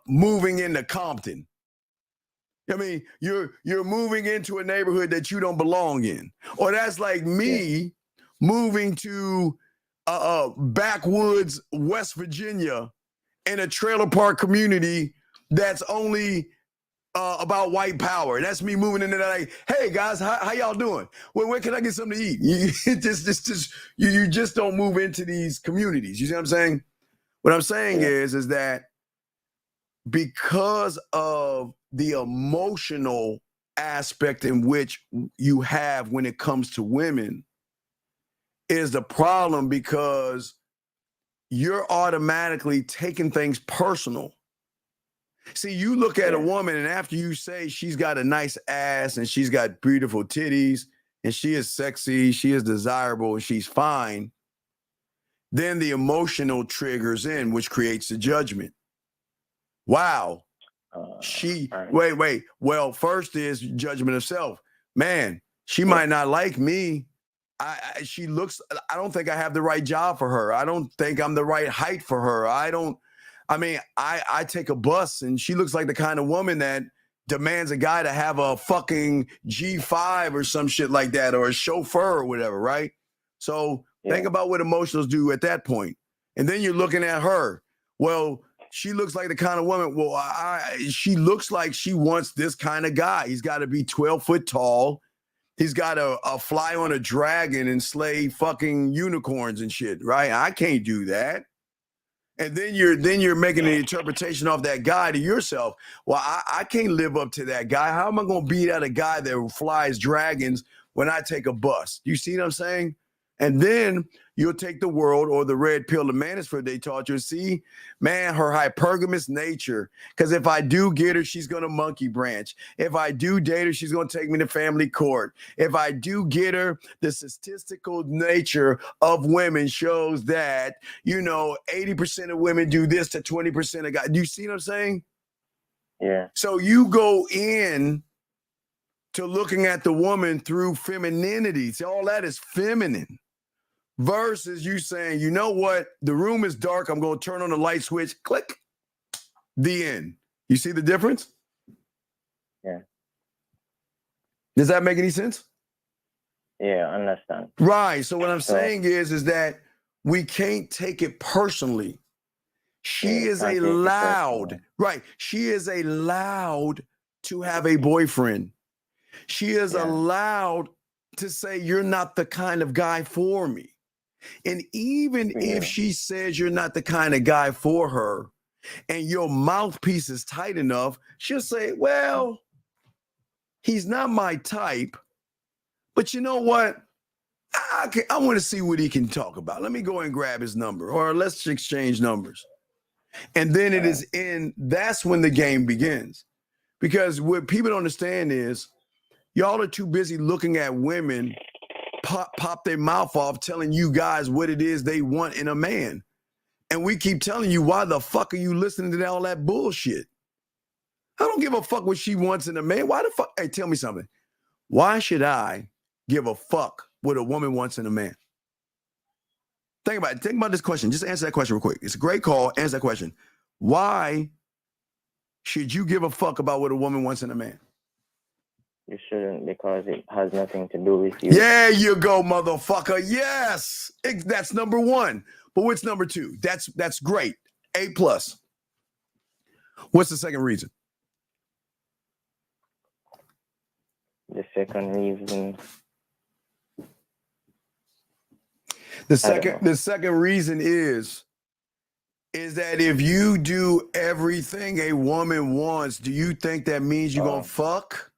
moving into Compton. I mean, you're moving into a neighborhood that you don't belong in. Or that's like me moving to backwoods West Virginia in a trailer park community that's only about white power. That's me moving into that. Like, hey guys, how y'all doing? Well, where can I get something to eat? You just don't move into these communities. You see what I'm saying? What I'm saying is that because of the emotional aspect in which you have when it comes to women is the problem, because you're automatically taking things personal. See, you look at a woman and after you say she's got a nice ass and she's got beautiful titties and she is sexy, she is desirable, and she's fine, then the emotional triggers in, which creates the judgment. Wow. Wait. Well, first is judgment of self. Man, she might not like me. She looks, I don't think I have the right job for her. I don't think I'm the right height for her. I take a bus and she looks like the kind of woman that demands a guy to have a fucking G5 or some shit like that, or a chauffeur or whatever, right? So think about what emotionals do at that point. And then you're looking at her. Well, she looks like the kind of woman, she looks like she wants this kind of guy. He's got to be 12 foot tall. He's got to fly on a dragon and slay fucking unicorns and shit, right? I can't do that. And then you're making an interpretation of that guy to yourself. Well, I can't live up to that guy. How am I going to beat out a guy that flies dragons when I take a bus? You see what I'm saying? And then you'll take the world or the red pill of manosphere they taught you. See, man, her hypergamous nature. Because if I do get her, she's going to monkey branch. If I do date her, she's going to take me to family court. If I do get her, the statistical nature of women shows that, 80% of women do this to 20% of guys. Do you see what I'm saying? Yeah. So you go in to looking at the woman through femininity. So all that is feminine. Versus you saying, you know what? The room is dark. I'm going to turn on the light switch. Click. The end. You see the difference? Yeah. Does that make any sense? Yeah, I understand. Right. So what I'm saying is that we can't take it personally. She is allowed to have a boyfriend. She is allowed to say, you're not the kind of guy for me. And even if she says you're not the kind of guy for her and your mouthpiece is tight enough, she'll say, well, he's not my type, but you know what? I want to see what he can talk about. Let me go and grab his number, or let's exchange numbers. And then that's when the game begins. Because what people don't understand is y'all are too busy looking at women pop their mouth off telling you guys what it is they want in a man. And we keep telling you, why the fuck are you listening to all that bullshit? I don't give a fuck what she wants in a man. Why the fuck? Hey, tell me something. Why should I give a fuck what a woman wants in a man? Think about it. Think about this question. Just answer that question real quick. It's a great call. Answer that question. Why should you give a fuck about what a woman wants in a man? You shouldn't, because it has nothing to do with you. There you go, motherfucker. Yes. That's number one. But what's number two? That's great. A+. What's the second reason? The second reason. The second reason is that if you do everything a woman wants, do you think that means you're gonna fuck?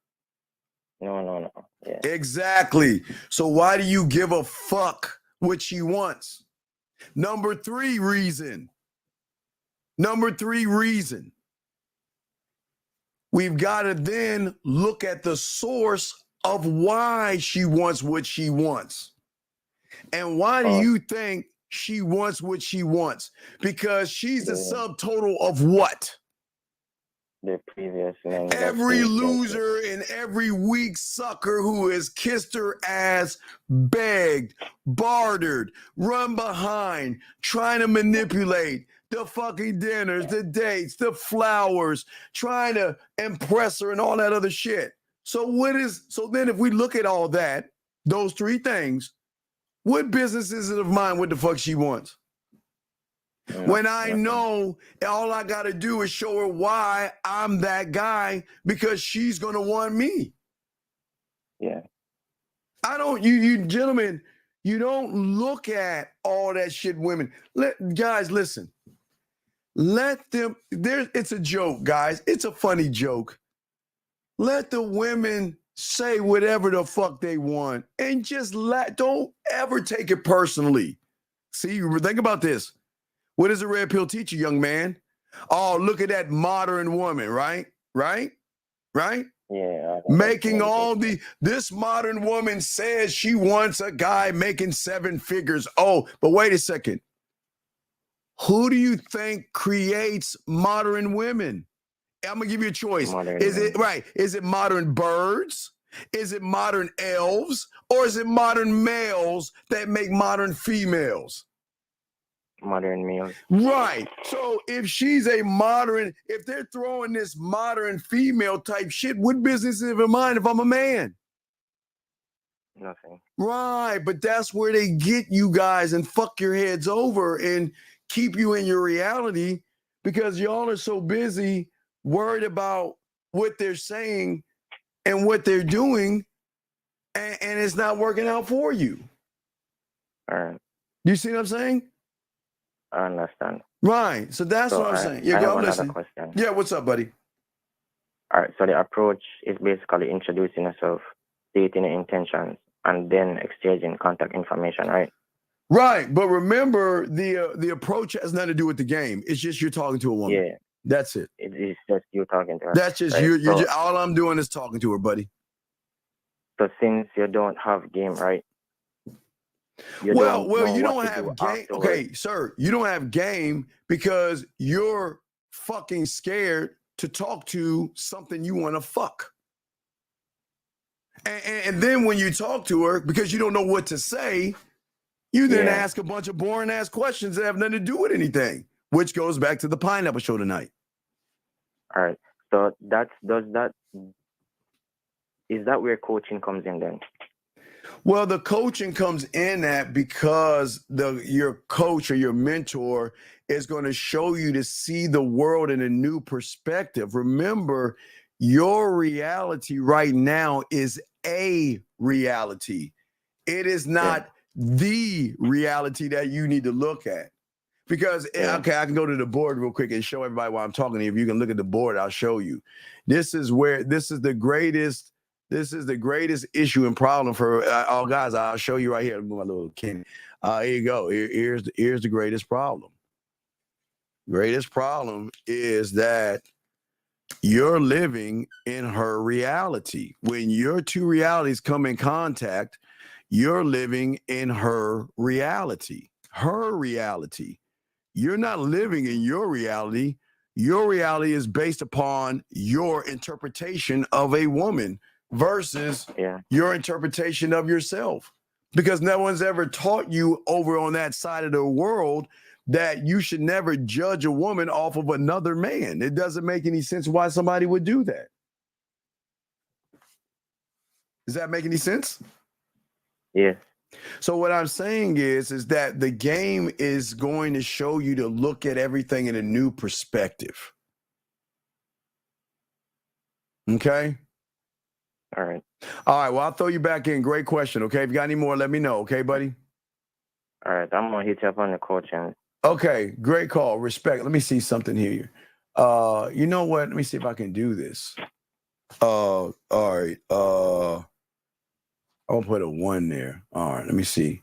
No. Yeah. Exactly. So why do you give a fuck what she wants? Number three reason. We've got to then look at the source of why she wants what she wants. And why do you think she wants what she wants? Because she's the subtotal of what? The previous man. Every loser and every weak sucker who has kissed her ass, begged, bartered, run behind, trying to manipulate the fucking dinners, the dates, the flowers, trying to impress her and all that other shit. So then if we look at all that, those three things, what business is it of mine what the fuck she wants? When I know all I got to do is show her why I'm that guy, because she's going to want me. Yeah. You gentlemen, you don't look at all that shit women. Guys, listen. Let them, it's a joke, guys. It's a funny joke. Let the women say whatever the fuck they want and just don't ever take it personally. See, think about this. What does the red pill teach you, young man? Oh, look at that modern woman, right? Yeah. Making this modern woman says she wants a guy making 7 figures. Oh, but wait a second. Who do you think creates modern women? I'm going to give you a choice. Is it modern birds? Is it modern elves? Or is it modern males that make modern females? Modern males. Right. So if if they're throwing this modern female type shit, what business is it of mine if I'm a man? Nothing. Right. But that's where they get you guys and fuck your heads over and keep you in your reality, because y'all are so busy worried about what they're saying and what they're doing, and it's not working out for you. All right. You see what I'm saying? I understand. Right. So that's what I'm saying. Yeah, go listen. Question. Yeah, what's up, buddy? All right. So the approach is basically introducing yourself, stating your intentions, and then exchanging contact information, right? Right. But remember, the approach has nothing to do with the game. It's just you're talking to a woman. Yeah. That's it. It's just you talking to her. That's just right? all I'm doing is talking to her, buddy. So since you don't have game, right? You don't have game. Okay, sir, you don't have game because you're fucking scared to talk to something you want to fuck. And then when you talk to her, because you don't know what to say, you then ask a bunch of boring ass questions that have nothing to do with anything, which goes back to the pineapple show tonight. All right. So is that where coaching comes in then? Well, the coaching comes in that because your coach or your mentor is going to show you to see the world in a new perspective. Remember, your reality right now is a reality. It is not the reality that you need to look at. Because, okay, I can go to the board real quick and show everybody while I'm talking to you. If you can look at the board, I'll show you. This is the greatest issue and problem for all guys. I'll show you right here. My little Kenny. Here you go. Here's the greatest problem. Greatest problem is that you're living in her reality. When your two realities come in contact, you're living in her reality. Her reality. You're not living in your reality. Your reality is based upon your interpretation of a woman versus your interpretation of yourself. Because no one's ever taught you over on that side of the world that you should never judge a woman off of another man. It doesn't make any sense why somebody would do that. Does that make any sense? Yeah. So what I'm saying is that the game is going to show you to look at everything in a new perspective. Okay? All right. All right. Well, I'll throw you back in. Great question. Okay. If you got any more, let me know. Okay, buddy? All right. I'm going to hit you up on the coaching. Okay. Great call. Respect. Let me see something here. You know what? Let me see if I can do this. All right. I'll put a 1 there. All right. Let me see.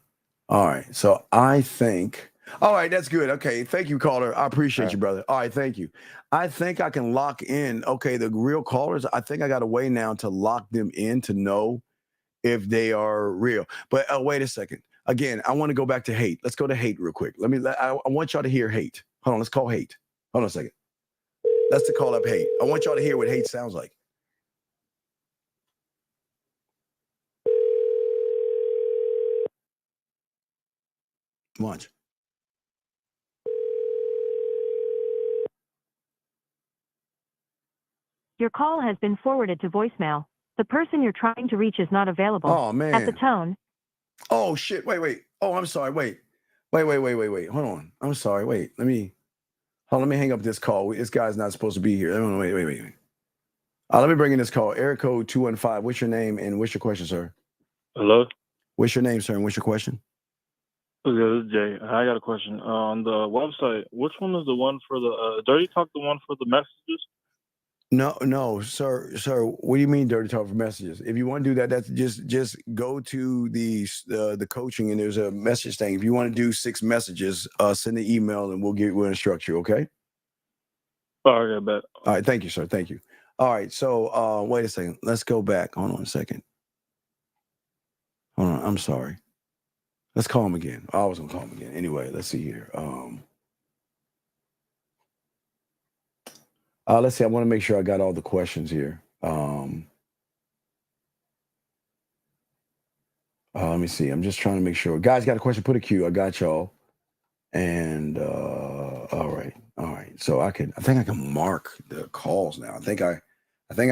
All right. So I think. All right. That's good. Okay. Thank you, caller. I appreciate you, brother. All right. Thank you. I think I can lock in. Okay. The real callers, I think I got a way now to lock them in to know if they are real. But wait a second. Again, I want to go back to hate. Let's go to hate real quick. I want y'all to hear hate. Hold on. Let's call hate. Hold on a second. Let's call up hate. I want y'all to hear what hate sounds like. Watch. Your call has been forwarded to voicemail. The person you're trying to reach is not available. Oh, man. At the tone. Oh, shit. Wait. Oh, I'm sorry. Wait. Hold on. I'm sorry. Wait. Let me hang up this call. This guy's not supposed to be here. Wait. Let me bring in this call. Area code 215. What's your name and what's your question, sir? Hello? What's your name, sir, and what's your question? Okay, this is Jay. I got a question. On the website, which one is the one for the Dirty Talk, the one for the messages? No, sir. What do you mean dirty talk for messages? If you want to do that, that's just go to the coaching and there's a message thing. If you want to do 6 messages, send the email and we'll instruct you. Okay. All right, I bet. All right. Thank you, sir. Thank you. All right. So wait a second. Let's go back. Hold on a second. Hold on. I'm sorry. Let's call him again. I was gonna call him again. Anyway, let's see here. Let's see. I want to make sure I got all the questions here. Let me see. I'm just trying to make sure. Guys, got a question? Put a Q. I got y'all. And all right. So I think I can mark the calls now. I think I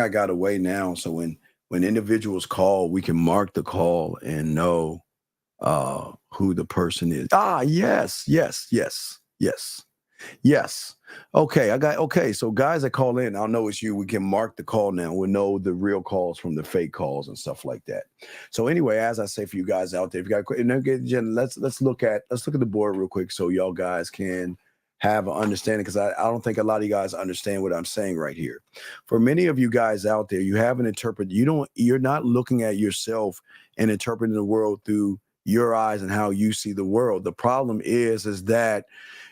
got a way now. So when individuals call, we can mark the call and know who the person is. Yes. Okay. So guys that call in, I'll know it's you. We can mark the call now. We'll know the real calls from the fake calls and stuff like that. So anyway, as I say for you guys out there, if you got, Jen, let's look at the board real quick so y'all guys can have an understanding, because I don't think a lot of you guys understand what I'm saying right here. For many of you guys out there, you have an interpret. You're not looking at yourself and interpreting the world through your eyes and how you see the world. The problem is that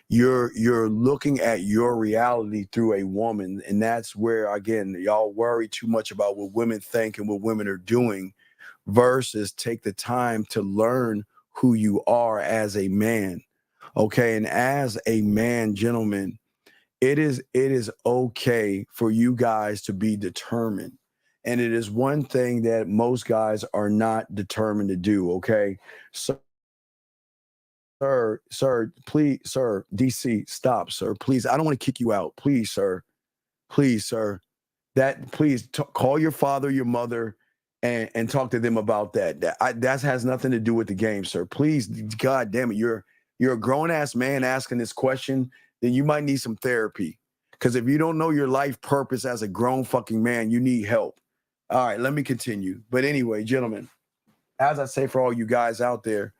you're looking at your reality through a woman, and that's where, again, y'all worry too much about what women think and what women are doing versus take the time to learn who you are as a man. Okay, and as a man, gentlemen, it is okay for you guys to be determined. And it is one thing that most guys are not determined to do, okay? So Sir, please, sir, DC, stop, sir. Please, I don't want to kick you out. Please, sir. Please, sir. Call your father, your mother, and talk to them about that. That has nothing to do with the game, sir. Please, God damn it, you're a grown-ass man asking this question, then you might need some therapy. Because if you don't know your life purpose as a grown fucking man, you need help. All right, let me continue. But anyway, gentlemen, as I say for all you guys out there,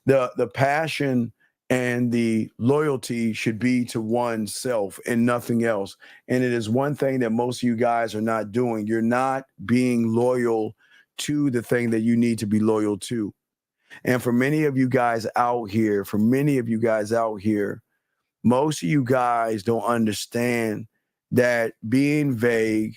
the passion and the loyalty should be to oneself and nothing else. And it is one thing that most of you guys are not doing. You're not being loyal to the thing that you need to be loyal to. And for many of you guys out here, most of you guys don't understand that being vague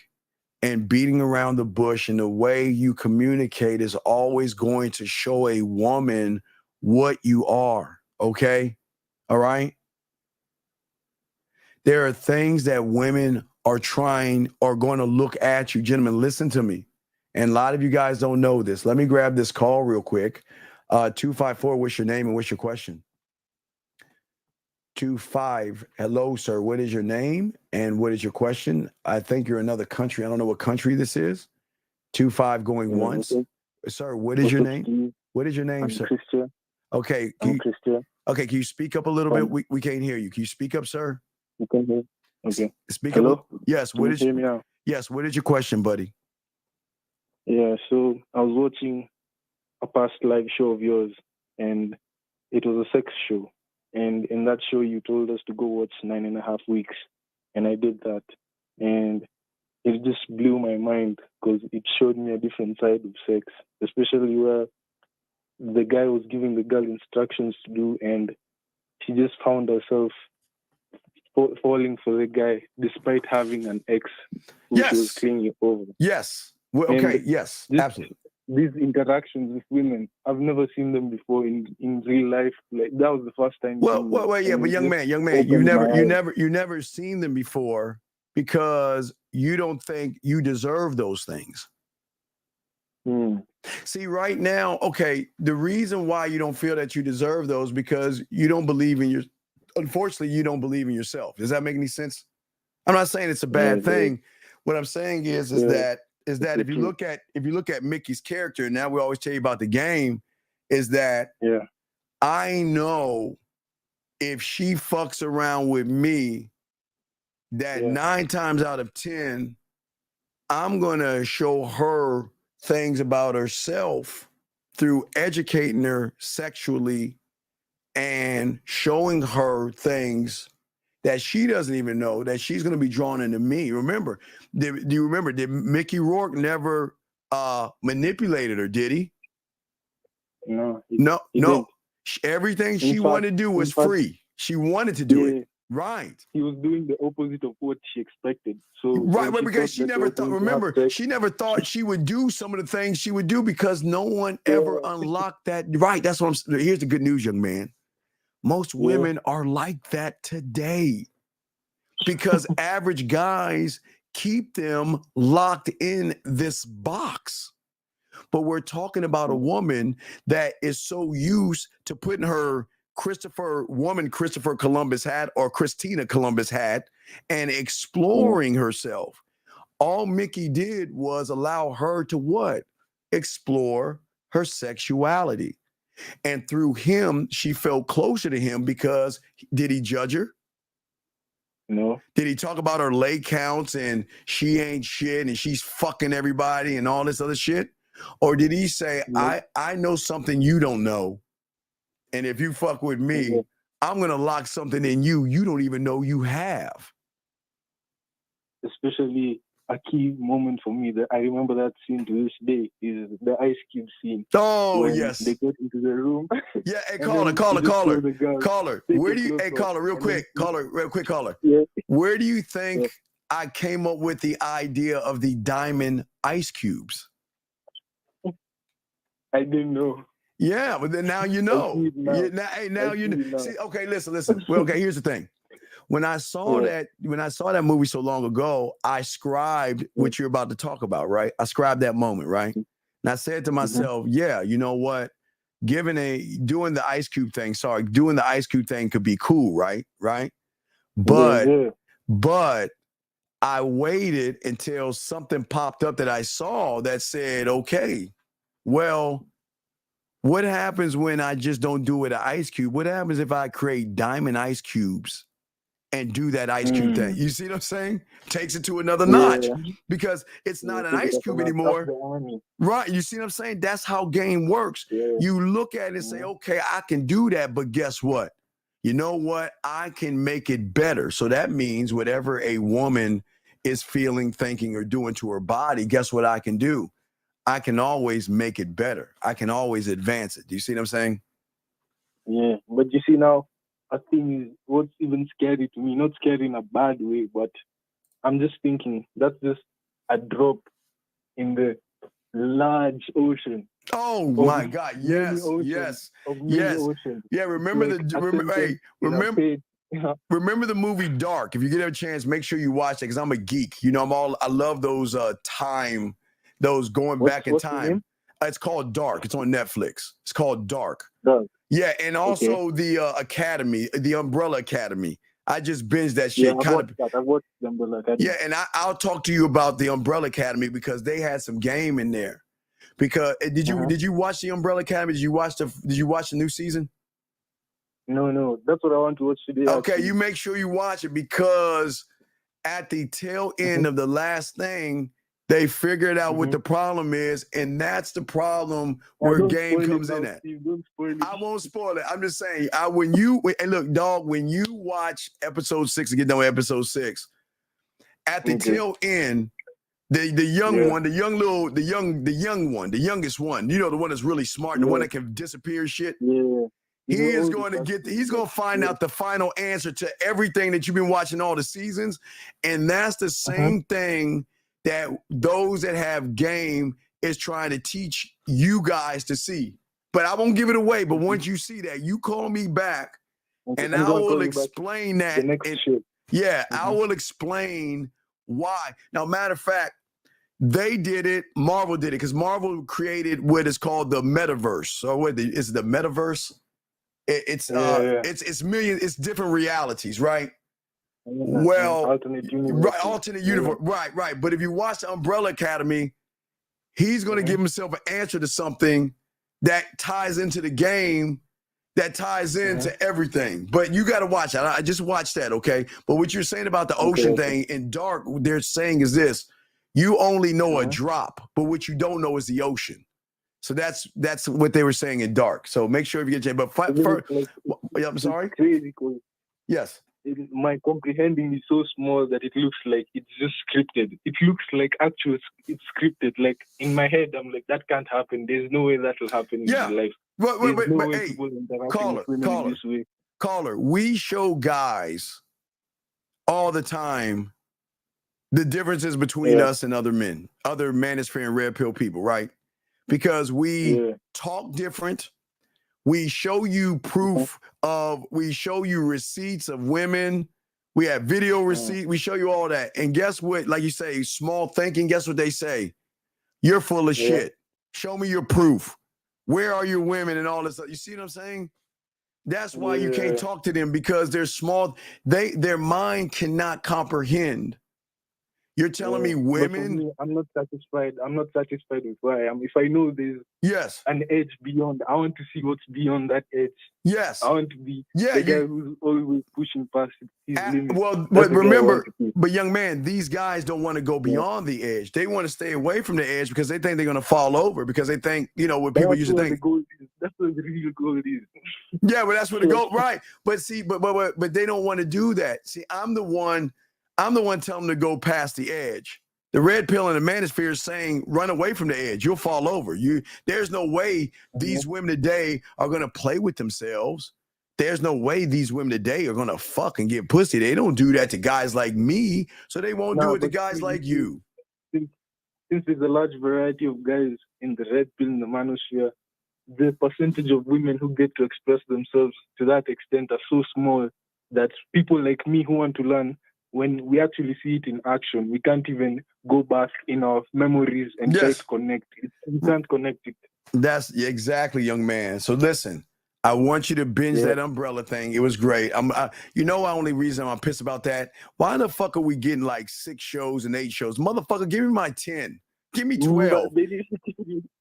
and beating around the bush and the way you communicate is always going to show a woman what you are, okay? All right? There are things that women are going to look at you. Gentlemen, listen to me. And a lot of you guys don't know this. Let me grab this call real quick. 254, what's your name and what's your question? 25, hello, sir. What is your name and what is your question? I think you're another country. I don't know what country this is. 25 going once. Okay. Sir, what is your name? What is your name, I'm sir? Christian. Okay. I'm Christian. Okay, can you speak up a little bit? We can't hear you. Can you speak up, sir? You can hear. Okay. Speak Hello? up. Yes. Can you hear me now? Yes. What is your question, buddy? Yeah, so I was watching a past live show of yours, and it was a sex show. And in that show, you told us to go watch 9.5 Weeks, and I did that. And it just blew my mind because it showed me a different side of sex, especially where the guy was giving the girl instructions to do, and she just found herself falling for the guy despite having an ex who she was clinging over. Yes. Well, okay. And yes. Absolutely. These interactions with women, I've never seen them before in real life. Like that was the first time. Well, yeah, but young man, you've never seen them before because you don't think you deserve those things. See, right now, okay, the reason why you don't feel that you deserve those because you don't believe in unfortunately, you don't believe in yourself. Does that make any sense? I'm not saying it's a bad thing. What I'm saying is that if you look at Mickey's character, now we always tell you about the game, is that I know if she fucks around with me, that 9 times out of 10, I'm gonna show her things about herself through educating her sexually and showing her things that she doesn't even know that she's going to be drawn into me. Remember, do you remember, did Mickey Rourke never manipulated her, did he? No. No. Everything she wanted to do was free. She wanted to do it. Right. He was doing the opposite of what she expected. So right, because she never thought, remember, she never thought she would do some of the things she would do because no one ever unlocked that. Right. That's what I'm, here's the good news, young man. Most women are like that today because average guys keep them locked in this box. But we're talking about a woman that is so used to putting her Christopher Columbus hat or Christina Columbus hat and exploring herself. All Mickey did was allow her to what? Explore her sexuality. And through him, she felt closer to him because did he judge her? No. Did he talk about her leg counts and she ain't shit and she's fucking everybody and all this other shit? Or did he say, I know something you don't know. And if you fuck with me, I'm going to lock something in you don't even know you have. Especially a key moment for me that I remember that scene to this day is the Ice Cube scene. Oh, yes. They get into the room. Yeah, hey, caller. Where do you, hey, caller, real quick, caller. Yeah. Where do you think I came up with the idea of the diamond ice cubes? I didn't know. Yeah, but then now you know. Now you know. See, okay, listen. Well, okay, here's the thing. When I saw that movie so long ago, I scribed what you're about to talk about, right? I scribed that moment, right? And I said to myself, yeah, you know what? Doing the Ice Cube thing could be cool, right? But I waited until something popped up that I saw that said, okay, well, what happens when I just don't do it an ice cube? What happens if I create diamond ice cubes and do that ice cube thing? You see what I'm saying? Takes it to another notch because it's not an ice cube anymore. Right. You see what I'm saying? That's how game works. You look at it and say, okay, I can do that. But guess what? You know what? I can make it better. So that means whatever a woman is feeling, thinking, or doing to her body, guess what I can do? I can always make it better. I can always advance it. Do you see what I'm saying? Yeah, but you see now, I think what's even scary to me, not scary in a bad way, but I'm just thinking that's just a drop in the large ocean. Oh my God! Yes. Yeah. Remember remember the movie Dark. If you get a chance, make sure you watch it because I'm a geek. You know, I love those those going back in time. It's called Dark. It's on Netflix. It's called Dark. Dark. Yeah, and also the Academy, the Umbrella Academy. I just binged that shit. Yeah, I've watched the Umbrella Academy. Yeah, and I'll talk to you about the Umbrella Academy because they had some game in there. Because did you watch the Umbrella Academy? Did you watch the new season? No, that's what I want to watch today. Okay, actually. you make sure you watch it because at the tail end of the last thing, they figured out what the problem is, and that's the problem where game comes in at. I won't spoil it. I'm just saying, and look, dog, when you watch episode 6 and get done with episode 6, at the tail end, the young one, the youngest one, you know, the one that's really smart, the one that can disappear shit. Yeah. He's going to find out the final answer to everything that you've been watching all the seasons. And that's the same thing that those that have game is trying to teach you guys to see. But I won't give it away. But once you see that, you call me back and I will explain that. I will explain why. Now, matter of fact, they did it. Marvel did it because Marvel created what is called the metaverse. So what is the metaverse? It's different realities, right? Well, alternate universe, right. But if you watch the Umbrella Academy, he's going to give himself an answer to something that ties into the game, that ties into everything. But you got to watch it. I just watched that, okay? But what you're saying about the ocean thing in Dark, they're saying is this: you only know a drop, but what you don't know is the ocean. So that's what they were saying in Dark. So make sure if you get but first, I'm sorry. Crazy because yes, my comprehending is so small that it looks like it's just scripted. It looks like it's scripted. Like in my head, I'm like, that can't happen. There's no way that will happen in my life. Caller, we show guys all the time the differences between us and other manosphere and red pill people, right? Because we talk different. We show you proof we show you receipts of women. We have video receipts. We show you all that. And guess what? Like you say, small thinking, guess what they say? You're full of shit. Show me your proof. Where are your women and all this stuff? You see what I'm saying? That's why you can't talk to them because they're small. Their mind cannot comprehend. You're telling me women? Me, I'm not satisfied. I'm not satisfied with where I am. If I know there's an edge beyond, I want to see what's beyond that edge. Yes. I want to be the guy who's always pushing past his limits. Well, but remember, young man, these guys don't want to go beyond the edge. They want to stay away from the edge because they think they're going to fall over because they think, you know, what people used to think. That's what the real goal is. Yeah, but that's what the goal, right. But see, but they don't want to do that. See, I'm the one telling them to go past the edge. The red pill and the manosphere is saying, run away from the edge. You'll fall over. There's no way these women today are going to play with themselves. There's no way these women today are going to fuck and get pussy. They don't do that to guys like me, so they won't do it to guys like you. Since there's a large variety of guys in the red pill and the manosphere, the percentage of women who get to express themselves to that extent are so small that people like me who want to learn, when we actually see it in action, we can't even go back in our memories and try to connect it. We can't connect it. That's exactly, young man. So listen, I want you to binge that Umbrella thing. It was great. Only reason I'm pissed about that, why the fuck are we getting like 6 shows and 8 shows? Motherfucker, give me my 10. Give me 12.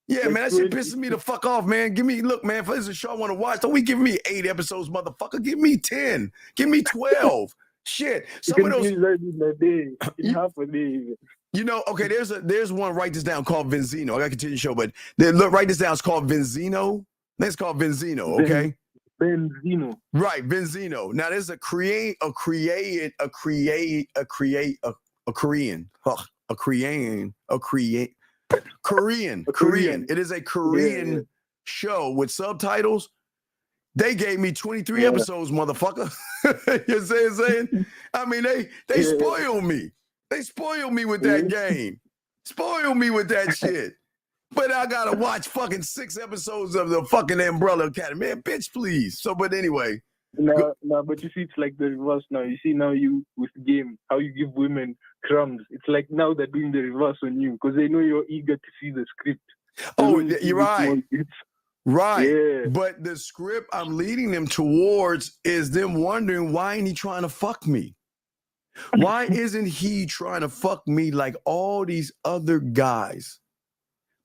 Yeah, man, that shit pisses me the fuck off, man. Look, man, if there's a show I want to watch, don't we give me 8 episodes, motherfucker. Give me 10. Give me 12. Shit, some of those in a day, in half a day. You know, okay, there's one, write this down, called Venzino. I gotta continue the show, but write this down. It's called Venzino. It's called Venzino, okay? Venzino. Right, Venzino. Now there's a Korean. It is a Korean show with subtitles. They gave me 23 episodes, motherfucker. You see what I'm saying? I mean, they spoil me. They spoil me with that game. Spoil me with that shit. But I gotta watch fucking 6 episodes of the fucking Umbrella Academy. Man, bitch, please. So, but anyway. No, but you see, it's like the reverse now. You see now you with game, how you give women crumbs. It's like now they're doing the reverse on you because they know you're eager to see the script. Oh, Even you're with small right. kids. Right. Yeah. But the script I'm leading them towards is them wondering, why ain't he trying to fuck me? Why isn't he trying to fuck me like all these other guys?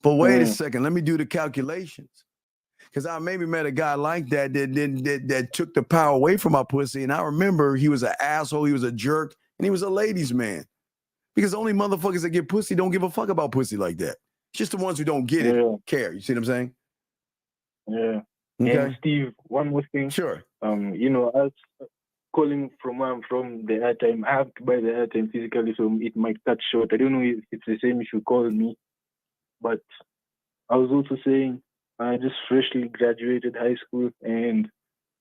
But wait a second, let me do the calculations. Because I maybe met a guy like that took the power away from my pussy. And I remember he was an asshole, he was a jerk, and he was a ladies' man. Because only motherfuckers that get pussy don't give a fuck about pussy like that. Just the ones who don't get it care. You see what I'm saying? Yeah. Okay. And Steve, one more thing. Sure. You know, as calling from where I'm from, the airtime, I have to buy the airtime physically, so it might cut short. I don't know if it's the same if you call me, but I was also saying I just freshly graduated high school and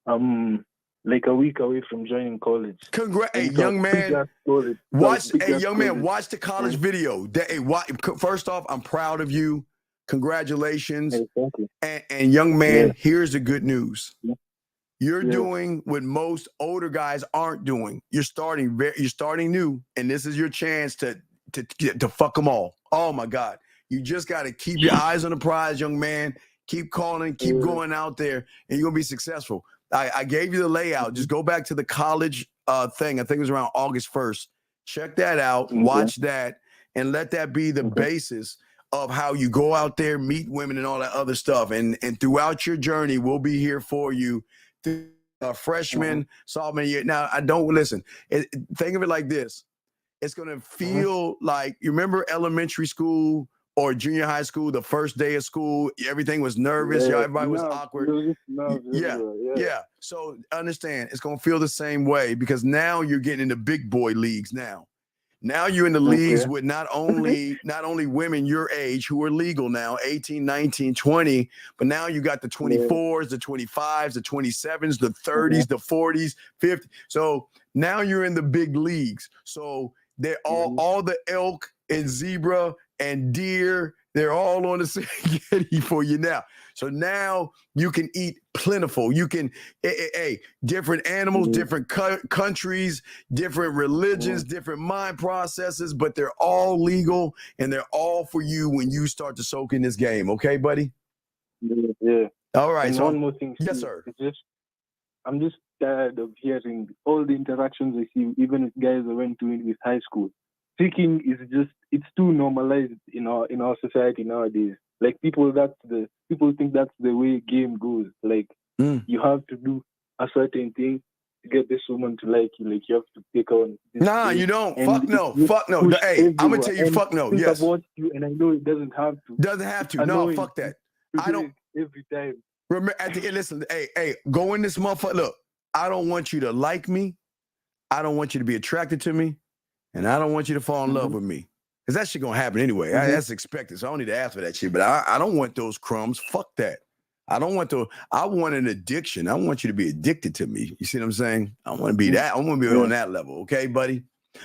I'm like a week away from joining college. Hey, young man, watch the college video. First off, I'm proud of you. Congratulations. Hey, thank you. And young man, here's the good news. You're doing what most older guys aren't doing. You're starting new, and this is your chance to fuck them all. Oh my God. You just got to keep your eyes on the prize, young man. Keep calling, keep going out there, and you're gonna be successful. I gave you the layout. Just go back to the college thing. I think it was around August 1st. Check that out, watch that, and let that be the basis of how you go out there, meet women, and all that other stuff. And throughout your journey, we'll be here for you. Freshman, sophomore year. Now, I don't listen. Think of it like this. It's going to feel like, you remember elementary school or junior high school, the first day of school, everything was nervous. Everybody was awkward. Yeah. So understand, it's going to feel the same way because now you're getting into big boy leagues now. Now you're in the leagues with not only women your age who are legal now, 18, 19, 20, but now you got the 24s, the 25s, the 27s, the 30s, the 40s, 50. So now you're in the big leagues. So they're all the elk and zebra and deer, they're all on the same for you now. So now you can eat plentiful. You can, different animals, different countries, different religions, different mind processes, but they're all legal and they're all for you when you start to soak in this game. Okay, buddy? Yeah. All right. And So one more thing. Steve, yes, sir. I'm just tired of hearing all the interactions I see, even with guys I went to with high school. Freaking is it's too normalized in our society nowadays. Like people think that's the way game goes. Like you have to do a certain thing to get this woman to like you. Like you have to take on this thing. You don't. And Fuck no. Hey, I'm gonna tell you, fuck no. Think Yes. about you, and I know it doesn't have to. Doesn't have to. No, fuck that. I don't. Every time. Remember, at the end, listen. Hey, go in this motherfucker. Look, I don't want you to like me. I don't want you to be attracted to me. And I don't want you to fall in love with me. Because that shit gonna happen anyway. That's expected. So I don't need to ask for that shit. But I don't want those crumbs. Fuck that. I don't want I want an addiction. I want you to be addicted to me. You see what I'm saying? I want to be that. I want to be on that level. Okay, buddy?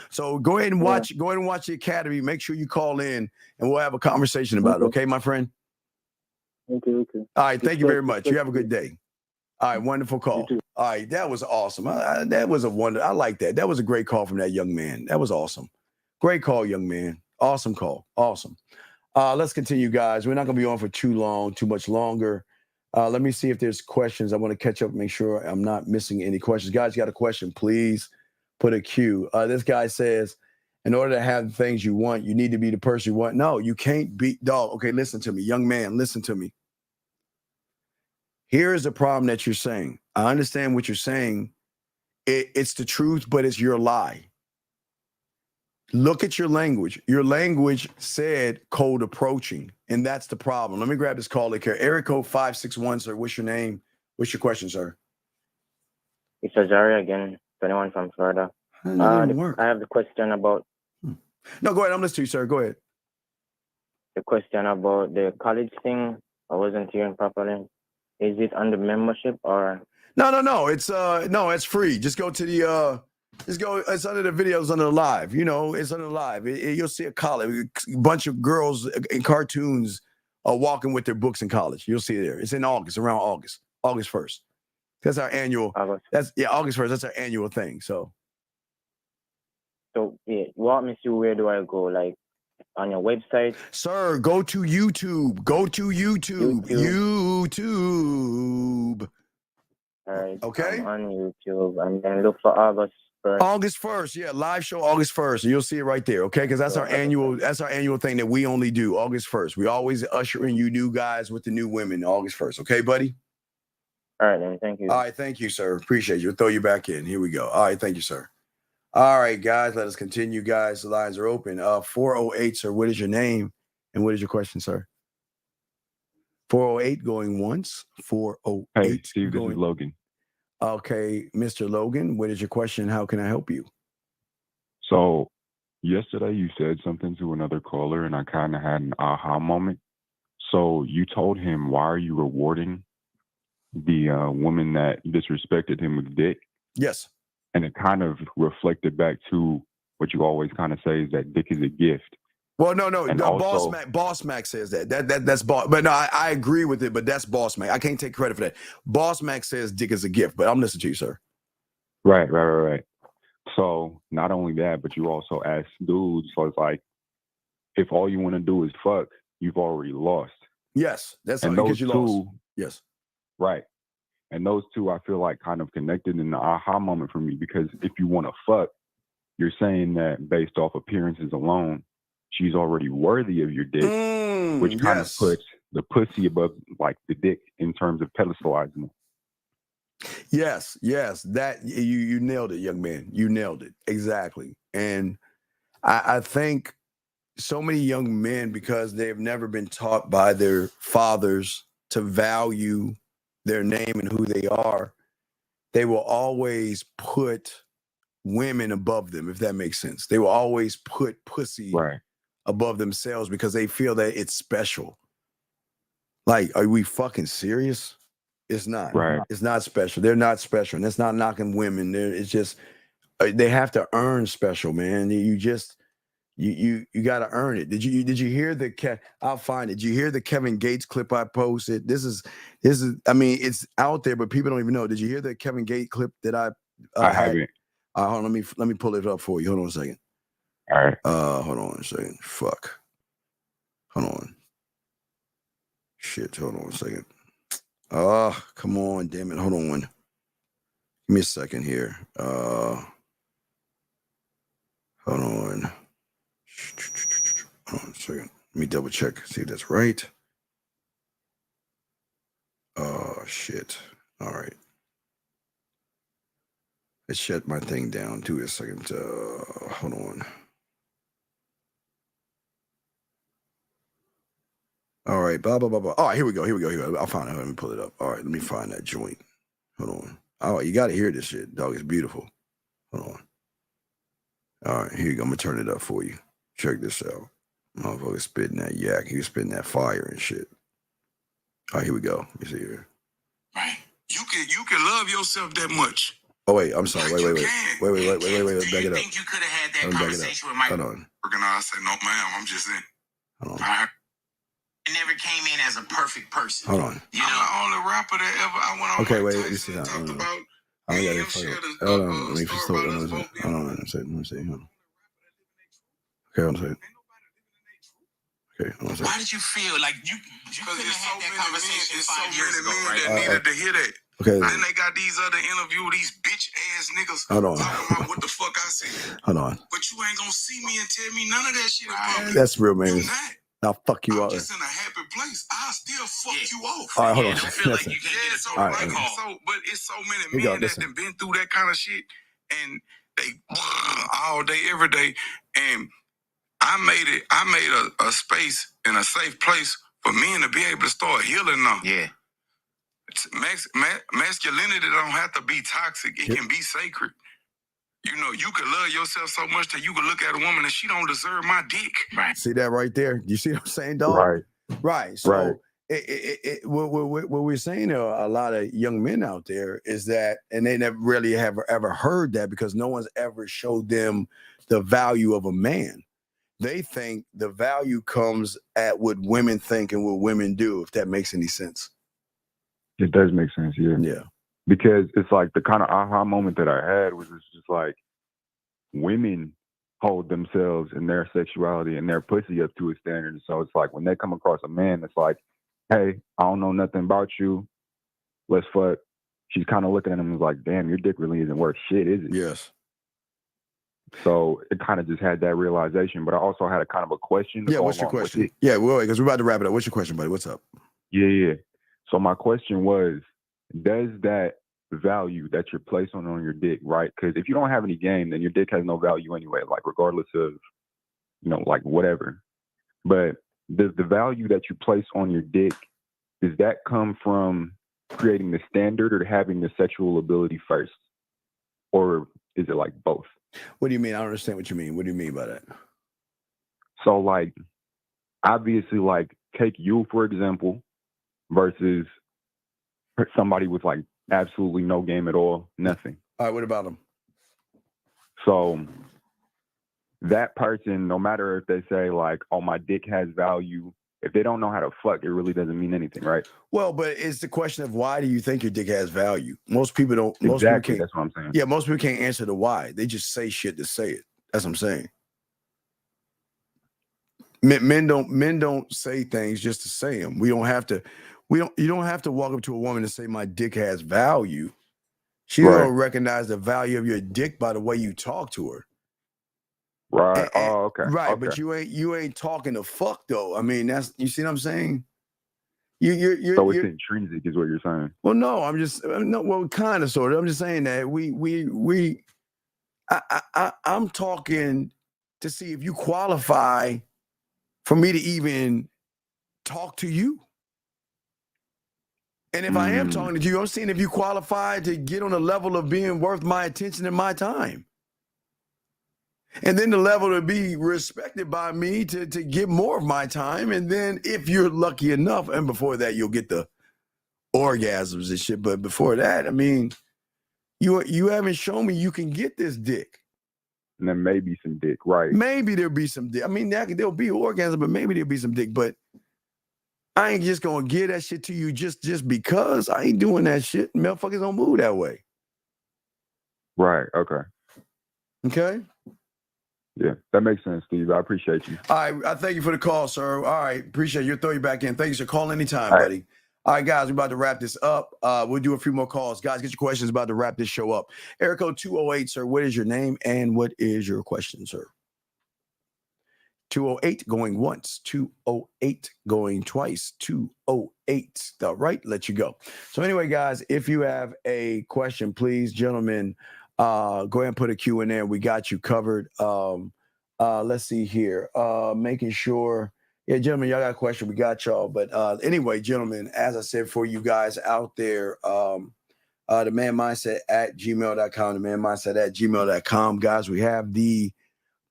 So go ahead and watch the Academy. Make sure you call in and we'll have a conversation about it. Okay, my friend? Okay. All right, thank you very much. You have a good day. All right, wonderful call. All right, that was awesome. That was a wonder. I like that. That was a great call from that young man. That was awesome. Great call, young man. Awesome call. Awesome. Let's continue, guys. We're not going to be on for too much longer. Let me see if there's questions. I want to catch up, make sure I'm not missing any questions. Guys, you got a question, please put a Q. This guy says, in order to have the things you want, you need to be the person you want. No, you can't be, dog. Okay, listen to me. Young man, listen to me. Here is the problem that you're saying. I understand what you're saying. It's the truth, but it's your lie. Look at your language. Your language said cold approaching, and that's the problem. Let me grab this call here. Area code 561, sir. What's your name? What's your question, sir? It's Azari again, 21 from Florida. I have the question about... No, go ahead. I'm listening to you, sir. Go ahead. The question about the college thing, I wasn't hearing properly. Is it under membership or? No. It's free. Just go to the it's under the videos under the live. You know, it's under the live. You'll see a college, a bunch of girls in cartoons walking with their books in college. You'll see it there. It's in August, around August 1st. That's our annual. August 1st. That's our annual thing. So yeah, walk me through, where do I go? Like, on your website? Sir, go to YouTube. Go to YouTube. YouTube. All right. Okay. I'm on YouTube, and then look for August 1st. August 1st, yeah, live show August 1st. You'll see it right there, okay? Because that's our annual thing that we only do August 1st. We always usher in you new guys with the new women August 1st, okay, buddy? All right, then. Thank you. All right, thank you, sir. Appreciate you. We'll throw you back in. Here we go. All right, thank you, sir. All right, guys, let us continue, guys. The lines are open. 408, sir, what is your name? And what is your question, sir? 408 going once. 408. Hey, Steve, this is Logan. Okay, Mr. Logan, what is your question? How can I help you? So yesterday you said something to another caller, and I kind of had an aha moment. So you told him, why are you rewarding the woman that disrespected him with dick? Yes. And it kind of reflected back to what you always kind of say is that dick is a gift. Well, no. And Also, also, Boss Mac says that. That's Boss. But no, I agree with it. But that's Boss Mac. I can't take credit for that. Boss Mac says dick is a gift. But I'm listening to you, sir. Right. So not only that, but you also ask dudes. So it's like, if all you want to do is fuck, you've already lost. Yes, that's and all, those because you two. lost. Yes. Right. And those two, I feel like, kind of connected in the aha moment for me, because if you want to fuck, you're saying that based off appearances alone, she's already worthy of your dick, which kind of puts the pussy above, like, the dick in terms of pedestalizing it. Yes. That you nailed it, young man. You nailed it. Exactly. And I think so many young men, because they've never been taught by their fathers to value their name and who they are, they will always put women above them, if that makes sense. They will always put pussy above themselves because they feel that it's special. Like, are we fucking serious? It's not. Right. It's not special. They're not special. And it's not knocking women. It's just, they have to earn special, man. You got to earn it. Did you hear the I'll find it. Did you hear the Kevin Gates clip I posted? This is I mean, it's out there, but people don't even know. Did you hear the Kevin Gates clip that I haven't. Hold on, let me pull it up for you. Hold on a second. All right. Hold on a second. Fuck. Hold on. Shit, hold on a second. Come on, damn it. Hold on. Give me a second here. Hold on. Hold on a second. Let me double check, see if that's right. Oh, shit. All right. Let's shut my thing down too a second. Hold on. All right. Blah, blah, blah, blah. All right, here we go. I'll find it. Let me pull it up. All right, let me find that joint. Hold on. Oh, you got to hear this shit, dog. It's beautiful. Hold on. All right, here you go. I'm going to turn it up for you. Check this out. Motherfucker spitting that yak. He was spitting that fire and shit. All right, here we go. Let me see here. Right. You can love yourself that much. Oh, wait. I'm sorry. Wait. Back it up. You could have had that conversation with Mike. Hold on. I said, no, ma'am, I'm just in. Hold on. All right. I never came in as a perfect person. Hold on. You know, I'm the only rapper that ever I went on. Okay, wait. Let me see that. Hold on. Hold on. Let me just hold on. Let me see. Hold on. Okay, hold on a second. Okay, hold on a second. Why did you feel like you couldn't have had that conversation 5 years ago, right? That needed to hear that. Okay. Then they got these other these bitch ass niggas Hold on. talking about what the fuck I said. Hold on. But you ain't gonna see me and tell me none of that shit in public. That's real, man. You not. I'll fuck you I'm up. just in a happy place. I'll still fuck you off. All right, hold on. Don't feel like you can't get so, all right, but it's so many men that have been through that kind of shit, and they all day, every day. And I made a space and a safe place for men to be able to start healing now. Yeah. Masculinity don't have to be toxic. It can be sacred. You know, you could love yourself so much that you could look at a woman and she don't deserve my dick. Right. See that right there? You see what I'm saying, dog? Right. So what we're saying to a lot of young men out there is that, and they never really have ever heard that because no one's ever showed them the value of a man. They think the value comes at what women think and what women do, if that makes any sense. It does make sense, yeah. Yeah. Because it's like the kind of aha moment that I had was just like, women hold themselves and their sexuality and their pussy up to a standard. So it's like when they come across a man that's like, hey, I don't know nothing about you, let's fuck. She's kind of looking at him and like, damn, your dick really isn't worth shit, is it? Yes. So it kind of just had that realization. But I also had a kind of a question. Yeah, what's your question? Yeah, well, because we're about to wrap it up. What's your question, buddy? What's up? Yeah. So my question was, does that value that you're placing on your dick, right? Because if you don't have any game, then your dick has no value anyway, like regardless of, like whatever. But does the value that you place on your dick, does that come from creating the standard or having the sexual ability first? Or is it like both? What do you mean? I don't understand what you mean. What do you mean by that? So like, obviously, like take you, for example, versus somebody with like absolutely no game at all, nothing. All right, what about them? So that person, no matter if they say like, oh, my dick has value, if they don't know how to fuck, it really doesn't mean anything, right? Well, but it's the question of why do you think your dick has value? Most people don't. Most Exactly, people can't. that's what I'm saying. Yeah, most people can't answer the why. They just say shit to say it. That's what I'm saying. Men don't say things just to say them. You don't have to walk up to a woman and say my dick has value. She's gonna recognize the value of your dick by the way you talk to her. Right. Okay. Right, okay. but you ain't talking to fuck though. I mean, you see what I'm saying? So it's intrinsic, is what you're saying. Well, no, I'm just kind of sort of. I'm just saying that I'm talking to see if you qualify for me to even talk to you. And if I am talking to you, I'm seeing if you qualify to get on the level of being worth my attention and my time. And then the level to be respected by me to get more of my time. And then if you're lucky enough, and before that, you'll get the orgasms and shit. But before that, I mean, you haven't shown me you can get this dick. And then maybe some dick, right? Maybe there'll be some dick. I mean, there'll be orgasms, but maybe there'll be some dick. But I ain't just gonna give that shit to you just because. I ain't doing that shit. Motherfuckers don't move that way. Right. Okay. Okay. Yeah, that makes sense, Steve. I appreciate you. All right. I thank you for the call, sir. All right. Appreciate you. Throw you back in. Thank you, sir. Call anytime, buddy. All right, guys, we're about to wrap this up. We'll do a few more calls. Guys, get your questions. About to wrap this show up. Area code 208, sir. What is your name and what is your question, sir? 208 going once, 208 going twice, 208. All right, let you go. So anyway, guys, if you have a question, please, gentlemen, go ahead and put a Q&A. We got you covered. Let's see here. Making sure. Yeah, gentlemen, y'all got a question. We got y'all. But anyway, gentlemen, as I said, for you guys out there, the manmindset at gmail.com, the manmindset at gmail.com. Guys, we have the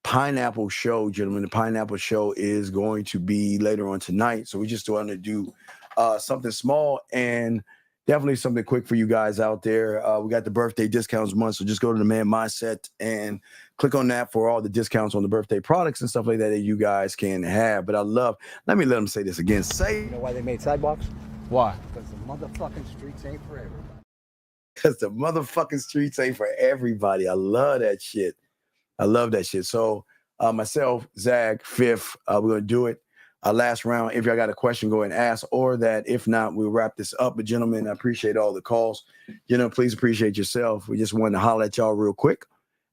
Pineapple Show, gentlemen. The Pineapple Show is going to be later on tonight. So we just want to do something small and definitely something quick for you guys out there. We got the birthday discounts month. So just go to the Man Mindset and click on that for all the discounts on the birthday products and stuff like that you guys can have. But let me let them say this again. You know why they made sidewalks? Why? Because the motherfucking streets ain't for everybody. Because the motherfucking streets ain't for everybody. I love that shit. I love that shit. So myself, Zag, Fifth, we're going to do it. Last round, if y'all got a question, go ahead and ask, or that if not, we'll wrap this up. But gentlemen, I appreciate all the calls. Please appreciate yourself. We just wanted to holler at y'all real quick.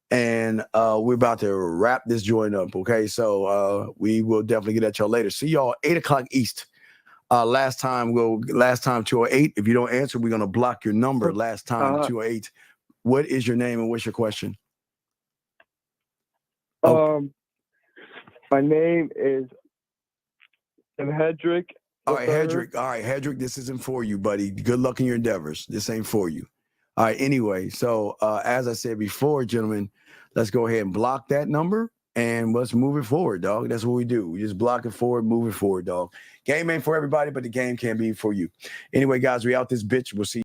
And we're about to wrap this joint up, okay? So we will definitely get at y'all later. See y'all 8 o'clock East. Last time 208. If you don't answer, we're going to block your number. Last time 208. What is your name and what's your question? My name is Hedrick. All right, Hedrick, this isn't for you, buddy. Good luck in your endeavors. This ain't for you. All right, anyway, so as I said before, gentlemen, let's go ahead and block that number and let's move it forward, dog. That's what we do. We just block it forward, move it forward, dog. Game ain't for everybody, but the game can be for you. Anyway, guys, we out this bitch. We'll see you.